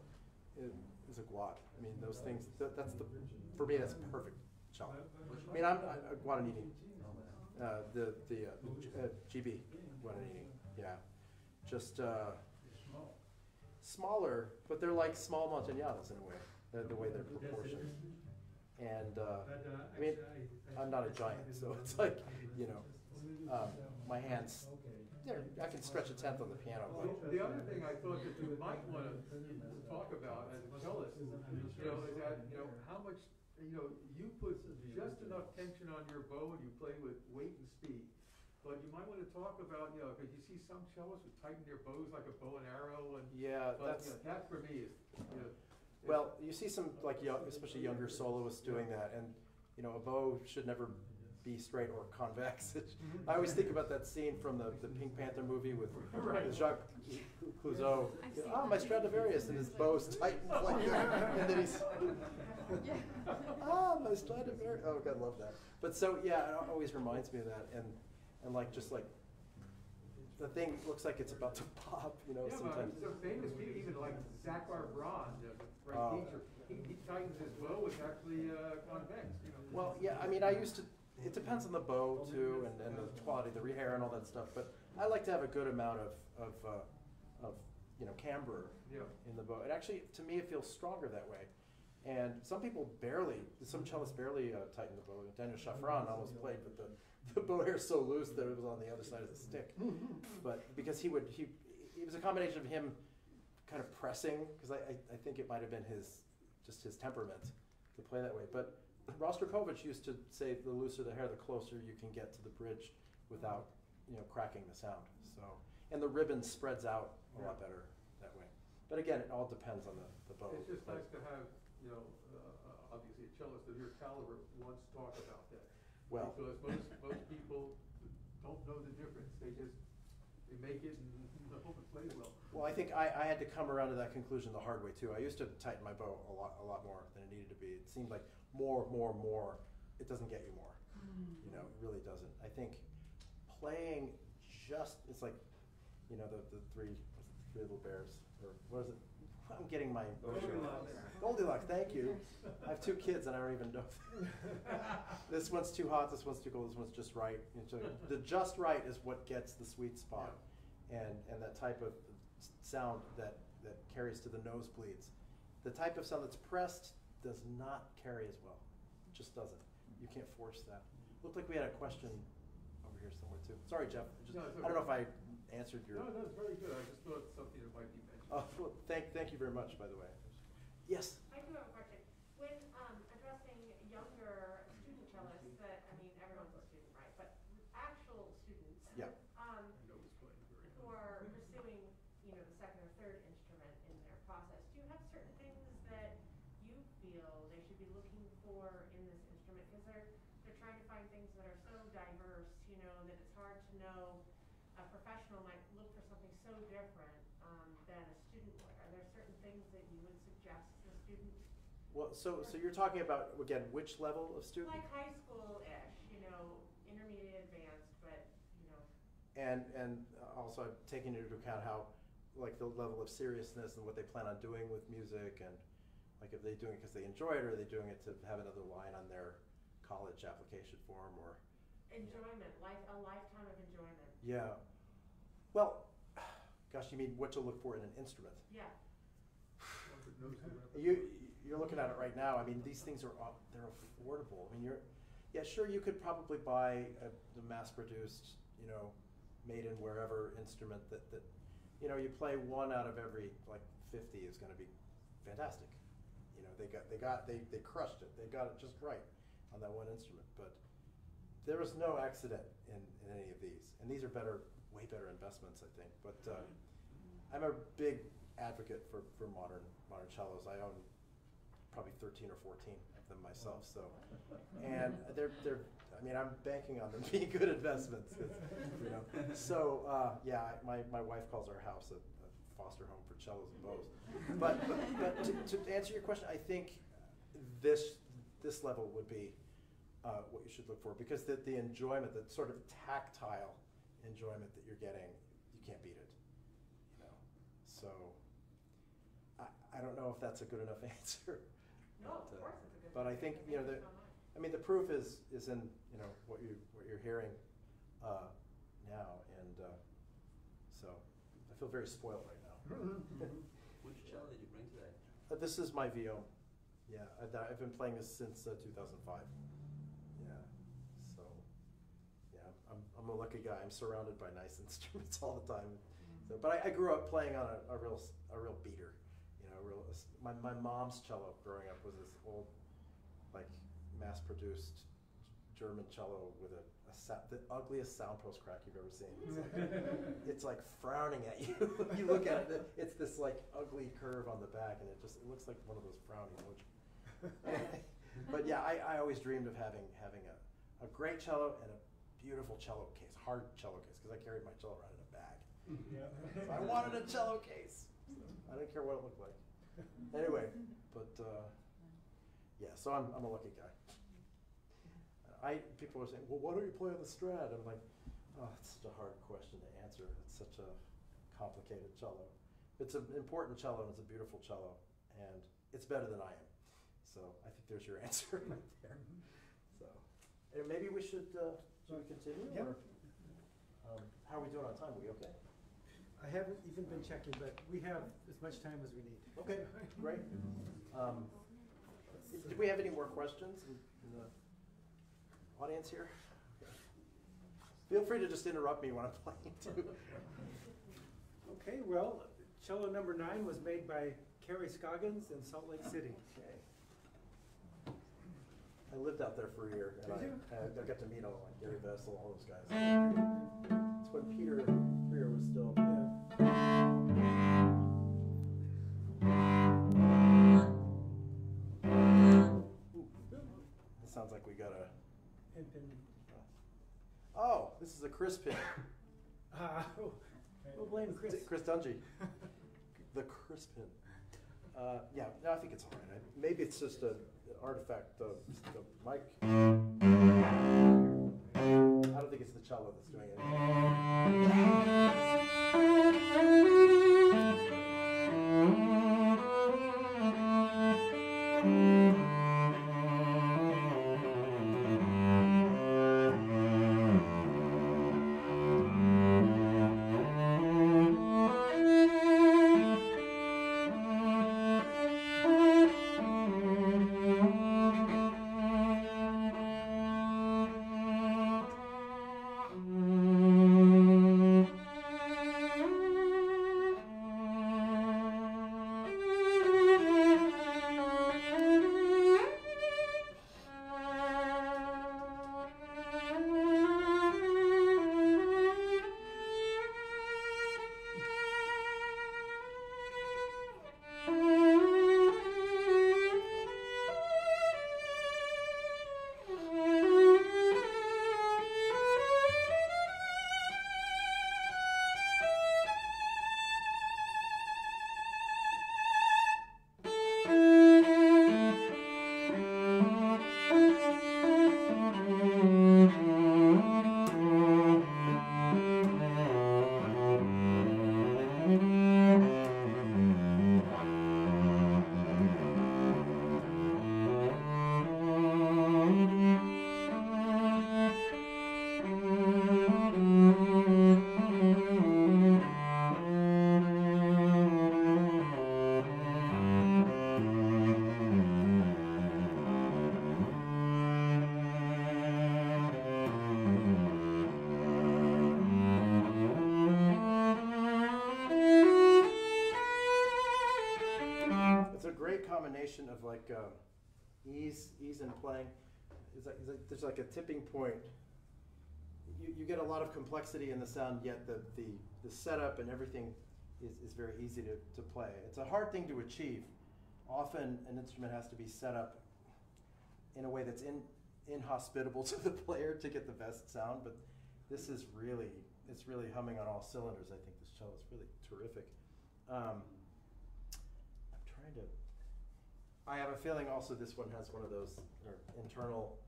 C: Guad. I mean, those things, for me, that's a perfect cello. I mean, I'm a Guadagnini, the GB Guadagnini, yeah. Just smaller, but they're like small Montagnanas in a way, the way they're proportioned. And I mean, I'm not a giant, so it's like, my hands, I can stretch a tenth on the piano.
B: Well, the other thing I thought that you might want to talk about as a cellist, is that, how much, you put just enough tension on your bow and you play with weight and speed. But you might want to talk about, because you see some cellists who tighten their bows like a bow and arrow, and
C: yeah,
B: that for me is,
C: well, you see some especially younger soloists doing that, and a bow should never be straight or convex. I always think about that scene from the Pink Panther movie with Jacques Clouseau. My Stradivarius, and his bow's tightened like that, and then he's my Stradivarius. Oh God, I love that. But so yeah, it always reminds me of that, and just like the thing looks like it's about to pop, sometimes.
B: But some famous people, even like Zachar Braun, the great teacher, he tightens his bow, it's actually convex.
C: Well, yeah, I mean, it depends on the bow too, and the quality, the rehair and all that stuff, but I like to have a good amount of camber in the bow. And actually, to me, it feels stronger that way. And some cellists barely tighten the bow. Daniel Chaffran almost played with the bow hair so loose that it was on the other side of the stick. But because it was a combination of him kind of pressing, because I think it might have been his temperament to play that way. But Rostropovich used to say, the looser the hair, the closer you can get to the bridge without, cracking the sound. So, and the ribbon spreads out a lot better that way. But again, it all depends on the bow.
B: It's just nice to have, obviously a cellist of your caliber wants to talk about that.
C: Well,
B: because most people don't know the difference. They make it and hope it plays well.
C: Well, I think I had to come around to that conclusion the hard way too. I used to tighten my bow a lot more than it needed to be. It seemed like more. It doesn't get you more. It really doesn't. I think playing it's like, the three little bears, or what is it? I'm getting my Goldilocks. Thank you. I have 2 kids and I don't even know. This one's too hot. This one's too cold. This one's just right. The just right is what gets the sweet spot, and that type of sound that carries to the nosebleeds. The type of sound that's pressed does not carry as well. It just doesn't. You can't force that. Looked like we had a question over here somewhere too. Sorry, Jeff. I don't know if I answered your.
B: No, it's very good. I just thought something that might be mentioned.
C: Oh, well, thank you very much, by the way. Yes.
F: I do have a question. When addressing younger student cellists, everyone's a student, right? But actual students,
C: Yeah.
F: who are pursuing, the second or third instrument in their process, do you have certain things that you feel they should be looking for in this instrument? Because they're trying to find things that are so diverse, that it's hard to know. A professional might look for something so different than a student would. Are there certain things that you would suggest to a student?
C: Well, so you're talking about, again, which level of student?
F: Like high school-ish, intermediate, advanced, but,
C: And also taking into account how, like, the level of seriousness and what they plan on doing with music, and like if they're doing it because they enjoy it, or are they doing it to have another line on their college application form, or
F: enjoyment, a lifetime of enjoyment.
C: Yeah. Well, gosh, you mean what to look for in an instrument?
F: Yeah.
C: You're looking at it right now. I mean, these things they're affordable. I mean, sure, you could probably buy the mass-produced, made in wherever instrument that you play one out of every 50 is going to be fantastic. They crushed it. They got it just right on that one instrument. But there was no accident in any of these, and these are way better investments, I think. But I'm a big advocate for modern cellos. I own probably 13 or 14 of them myself. So, and I'm banking on them being good investments. So, yeah, my wife calls our house a foster home for cellos and bows. But to answer your question, I think this level would be what you should look for, because the enjoyment, the sort of tactile enjoyment that you're getting, you can't beat it. You know, so I don't know if that's a good enough answer.
F: No, of course it's a good.
C: But I think, you know, I mean, the proof is in, you know, what you're hearing now, and so I feel very spoiled right now.
G: Which cello did you bring today?
C: This is my VO. Yeah, I've been playing this since 2005. Yeah, so yeah, I'm a lucky guy. I'm surrounded by nice instruments all the time. So, but I grew up playing on a real beater. You know, my mom's cello growing up was this old, like, mass-produced German cello with the ugliest sound post crack you've ever seen. It's like frowning at you. You look at it, it's this like ugly curve on the back, and it looks like one of those frowny emojis. But yeah, I always dreamed of having a great cello and a beautiful cello case, hard cello case, because I carried my cello around in a bag. So I wanted a cello case. I didn't care what it looked like. Anyway, but yeah, so I'm a lucky guy. People are saying, well, why don't you play on the Strat? I'm like, oh, it's such a hard question to answer. It's such a complicated cello. It's an important cello, and it's a beautiful cello, and it's better than I am. So I think there's your answer right there. So, and maybe we should continue?
A: Yep.
C: Or, how are we doing on time? Are we okay?
A: I haven't even been checking, but we have as much time as we need.
C: Okay, great. Did we have any more questions in the audience here? Okay. Feel free to just interrupt me when I'm playing too.
A: Okay, well, cello number 9 was made by Carrie Scoggins in Salt Lake City.
C: Okay. I lived out there for a year, and
A: Did you?
C: I got to meet all Gary Vessel, all those guys. It's when Peter was still. It sounds like we got a. Oh, this is a Chris pin.
A: We'll blame Chris.
C: Chris Dungy. The Chris pin. Yeah, no, I think it's all right. Maybe it's just an artifact of the mic. I don't think it's the cello that's doing it. Of like ease in playing. There's like a tipping point. You get a lot of complexity in the sound, yet the setup and everything is very easy to play. It's a hard thing to achieve. Often an instrument has to be set up in a way that's inhospitable to the player to get the best sound, but this is really, it's really humming on all cylinders. I think this cello is really terrific. I'm trying to, I have a feeling also this one has one of those internal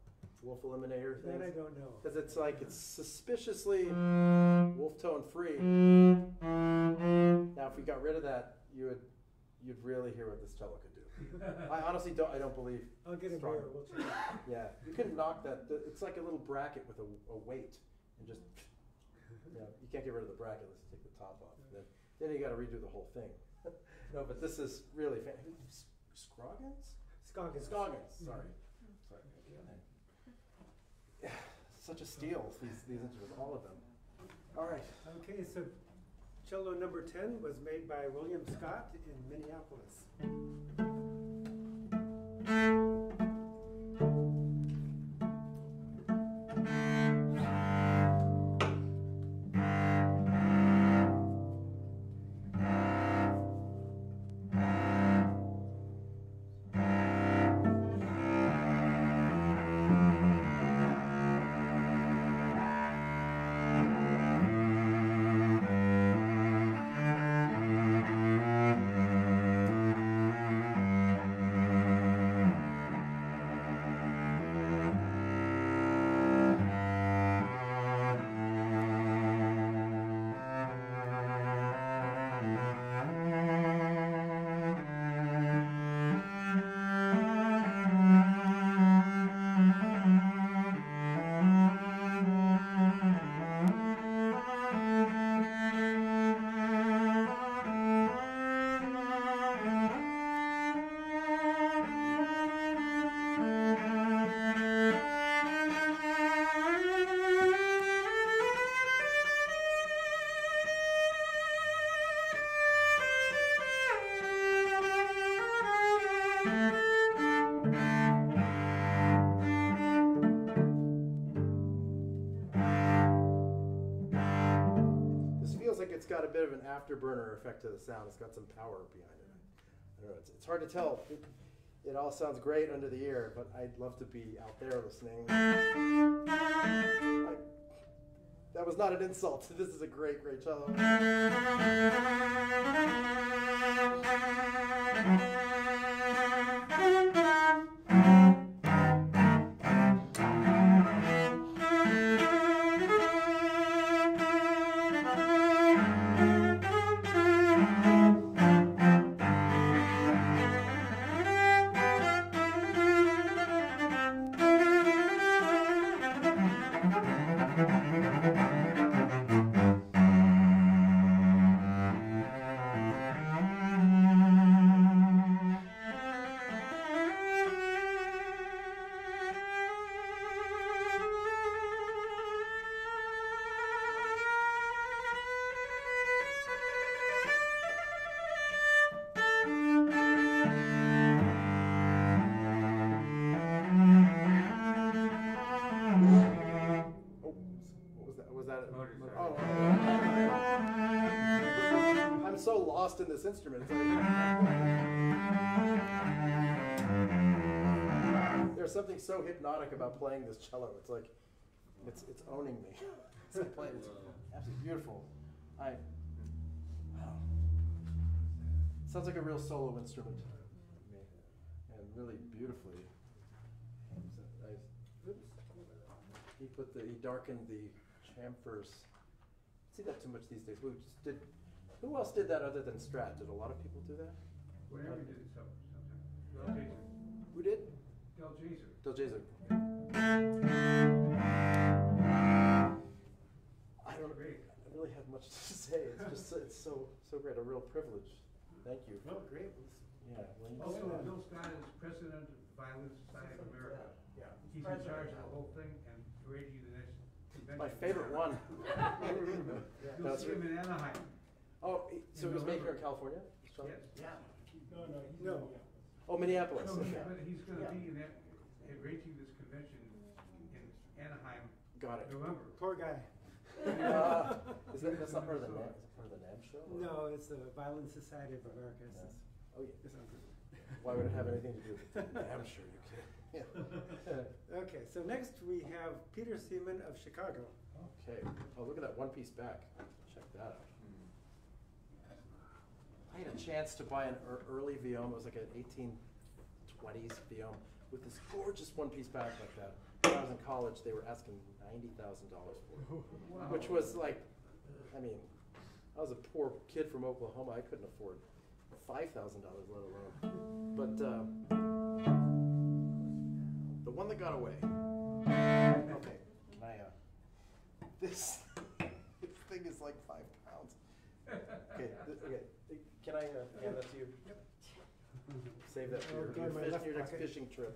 C: wolf eliminator things.
A: That I don't know.
C: Because it's like, it's suspiciously wolf tone free. Now, if we got rid of that, you'd really hear what this cello could do. I honestly I don't believe.
A: I'll get a
C: strong-
A: mirror, we'll check.
C: Yeah, you can knock that. It's like a little bracket with a weight, and just, you can't get rid of the bracket unless you take the top off. Then you got to redo the whole thing. No, but this is really Scoggins?
A: Scoggins.
C: Scoggins. Sorry. Yeah, such a steal. These instruments, all of them. All right.
A: Okay, so cello number 10 was made by William Scott in Minneapolis.
C: It's got a bit of an afterburner effect to the sound. It's got some power behind it. I don't know. It's hard to tell. It all sounds great under the ear, but I'd love to be out there listening. That was not an insult. This is a great, great cello. I'm so lost in this instrument. It's like, there's something so hypnotic about playing this cello. It's like, it's owning me. It's like playing. It's absolutely beautiful. Wow. Sounds like a real solo instrument, and really beautifully. He darkened the chamfers. See that too much these days. Who else did that other than Strat? Did a lot of people do that?
D: Whatever did it sometimes.
C: Who did?
D: Del Jaser.
C: Del Jaser. I really have much to say. It's just it's so great. A real privilege. Thank you.
A: Oh, great.
C: Yeah.
D: Also, Bill Scott is president of the Violin Society of America.
C: Yeah.
D: He's in charge of the whole thing and arranging the next convention.
C: My favorite one.
D: You'll see him in Anaheim.
C: Oh, so he's making here in California?
D: Yes.
C: Yeah.
A: No.
C: Oh, Minneapolis.
D: No,
C: Okay.
D: but he's going to be in that, arranging this convention in Anaheim.
C: Got it.
D: November.
A: Poor guy.
C: That's not part of the NAM? Is it part of the NAM show? or-
A: No, it's the Violin Society of America. It's
C: Yeah.
A: this-
C: Oh, yeah.
A: this one.
C: Why would it have anything to do with the NAM show? You kidding? Yeah.
A: Okay, so next we have Peter Seaman of Chicago.
C: Okay. Okay. Oh, look at that one-piece back. Check that out. I had a chance to buy an early Viome. It was like an 1820s Viome with this gorgeous one-piece back like that. When I was in college, they were asking $90,000 for it, which was like, I mean, I was a poor kid from Oklahoma. I couldn't afford $5,000, let alone. But the one that got away. Okay, can I? This thing is like 5 pounds. Okay, okay. Can I hand that to you? Yep. Save that for your next fishing trip.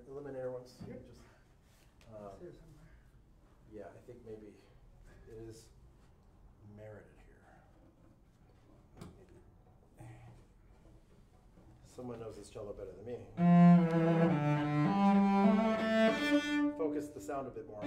C: Eliminator once?
A: Yep.
C: Just,
A: It's here somewhere.
C: yeah, I think maybe it is merited here. Maybe. Someone knows this cello better than me. Focus the sound a bit more.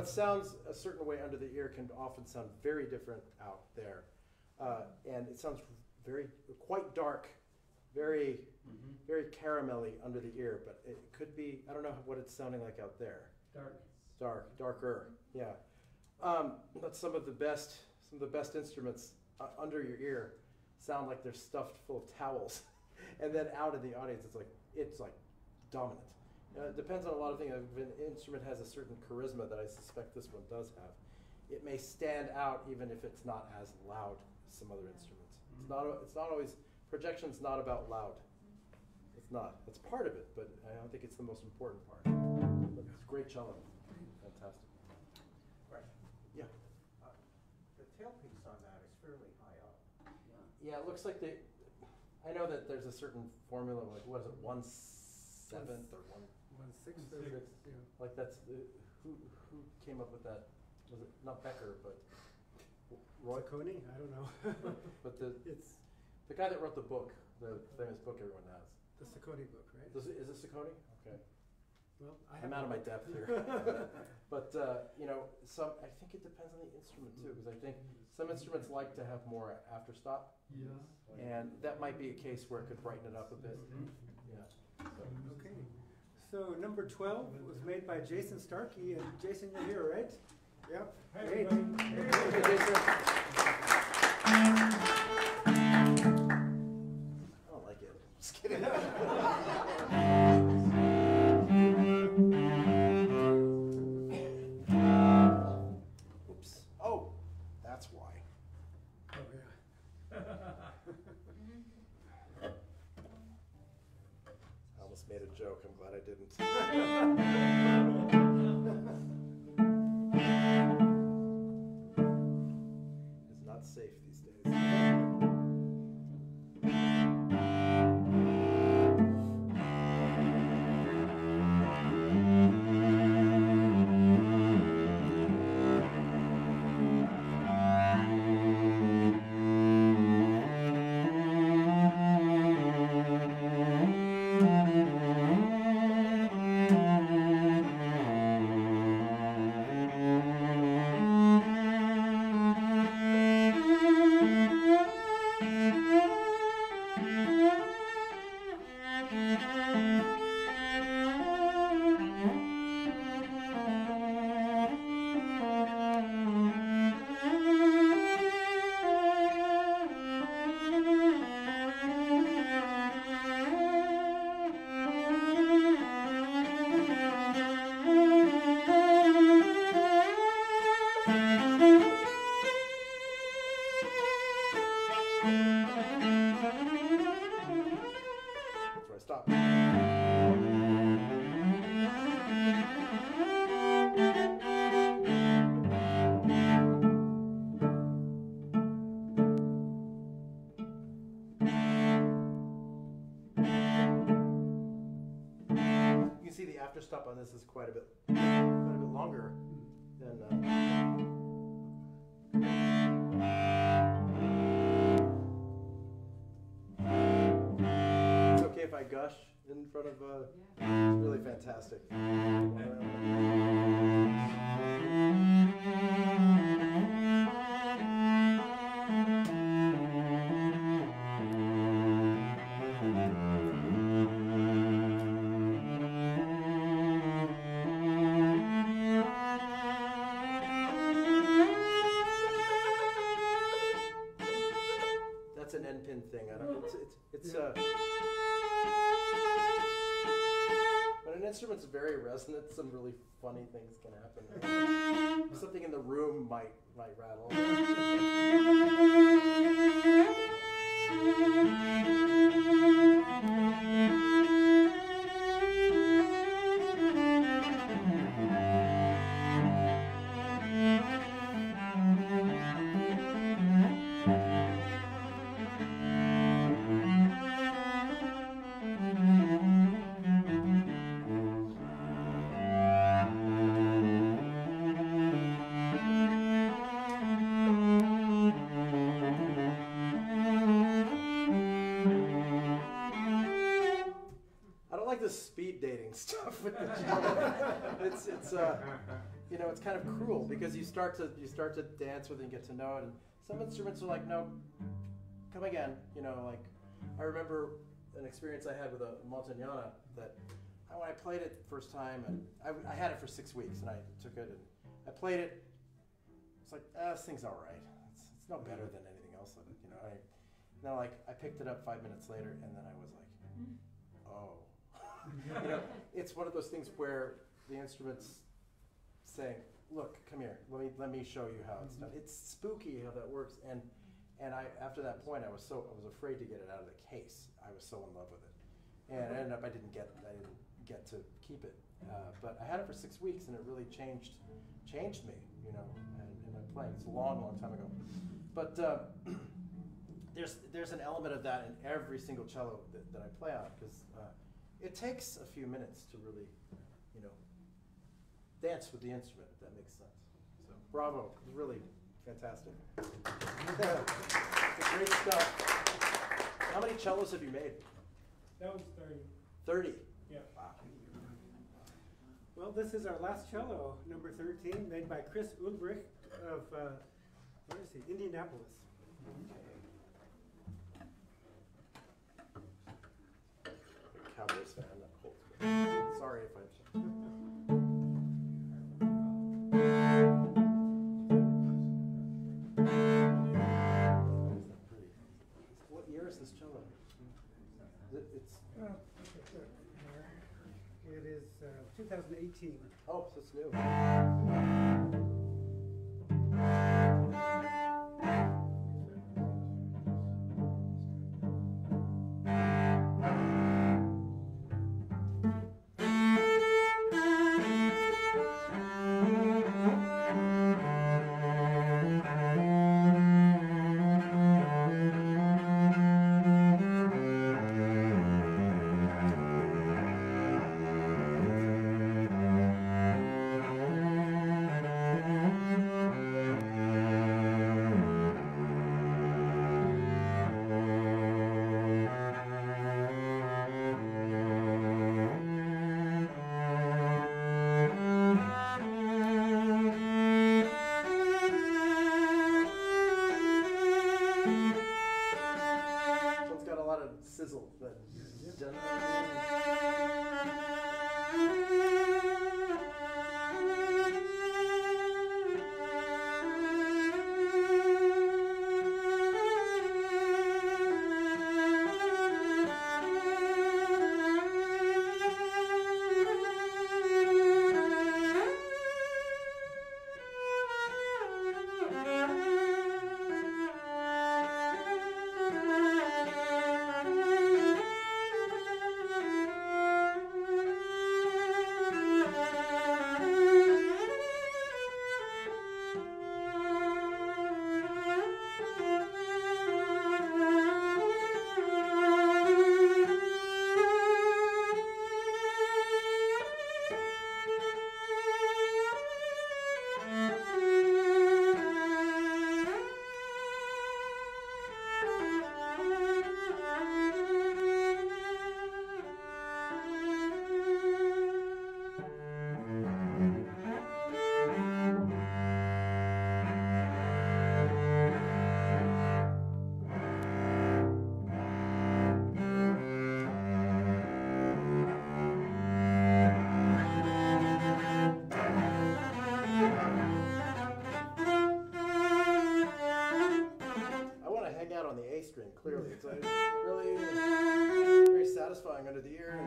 C: Sounds a certain way under the ear can often sound very different out there, and it sounds quite dark, very caramelly under the ear. But it could be, I don't know what it's sounding like out there. Darker. Yeah. But some of the best instruments under your ear sound like they're stuffed full of towels, and then out in the audience, it's like dominant. It depends on a lot of things. If an instrument has a certain charisma that I suspect this one does have, it may stand out even if it's not as loud as some other instruments. It's not always, projection's not about loud. It's not. It's part of it, but I don't think it's the most important part. But it's great cello. Fantastic.
H: Right.
C: Yeah.
H: The tailpiece on that is fairly high up.
C: Yeah, it looks like I know that there's a certain formula, like what is it, 1/7 or 1/6?
A: Yeah.
C: Like that's who came up with that? Was it not Becker, but Roy?
A: Coney? I don't know.
C: But
A: It's
C: the guy that wrote the book, the famous book everyone has.
A: the Saccone book, right?
C: Is it Saccone? Okay.
A: Well,
C: I'm out of my depth here. But, you know, I think it depends on the instrument too, because I think some instruments like to have more afterstop.
B: Yeah.
C: And that might be a case where it could brighten it up a bit. Yeah.
A: Okay. So number 12 was made by Jason Starkie, and Jason, you're here, right? Yep.
D: Hey,
A: Great.
D: everybody.
C: Hey, Jason. I don't like it. Just kidding. Oops. Oh, that's why.
A: Oh, yeah.
C: I almost made a joke. I'm glad I didn't. It's not safe these days. That's where I stop. You can see the afterstop on this is quite a bit longer than. It's okay if I gush in front of. It's really fantastic. That's an end pin thing. I don't. It's when an instrument's very resonant, some really funny things can happen. Something in the room might rattle. Speed dating stuff with the cello. It's you know, it's kind of cruel because you start to dance with it and get to know it, and some instruments are like, no, come again. You know, like I remember an experience I had with a Montagnana that when I played it the first time, and I had it for 6 weeks, and I took it and I played it. It's like, this thing's all right. It's no better than anything else on it, you know. Now, like, I picked it up 5 minutes later, and then I was like, oh. You know, it's one of those things where the instrument's saying, look, come here, let me show you how it's done. It's spooky how that works, and after that point, I was afraid to get it out of the case. I was so in love with it, and I ended up I didn't get to keep it, but I had it for 6 weeks, and it really changed me, you know, in my playing. It's a long time ago, but there's an element of that in every single cello that I play on, because it takes a few minutes to really, you know, dance with the instrument, if that makes sense. So bravo, it was really fantastic. It's great stuff. How many cellos have you made?
A: That was 30.
C: 30.
A: Yeah.
C: Wow.
A: Well, this is our last cello, number 13, made by Chris Ulbricht of, where is he? Indianapolis.
C: Cowboys fan, not Colts. Sorry if I. What year is this cello? It's.
A: It is 2018.
C: Oh, so it's new. Sizzle, but clearly. It's really very satisfying under the ear.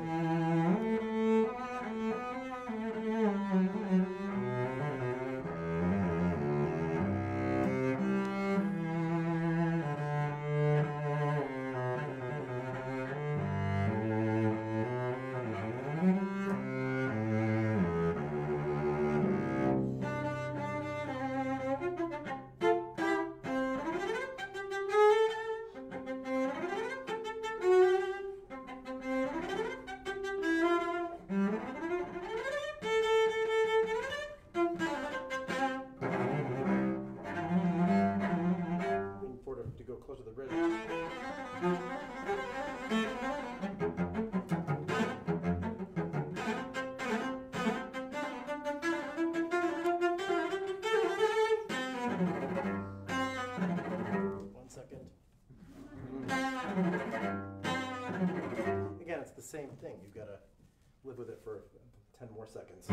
C: To go closer to the bridge. 1 second. Again, it's the same thing. You've got to live with it for 10 more seconds.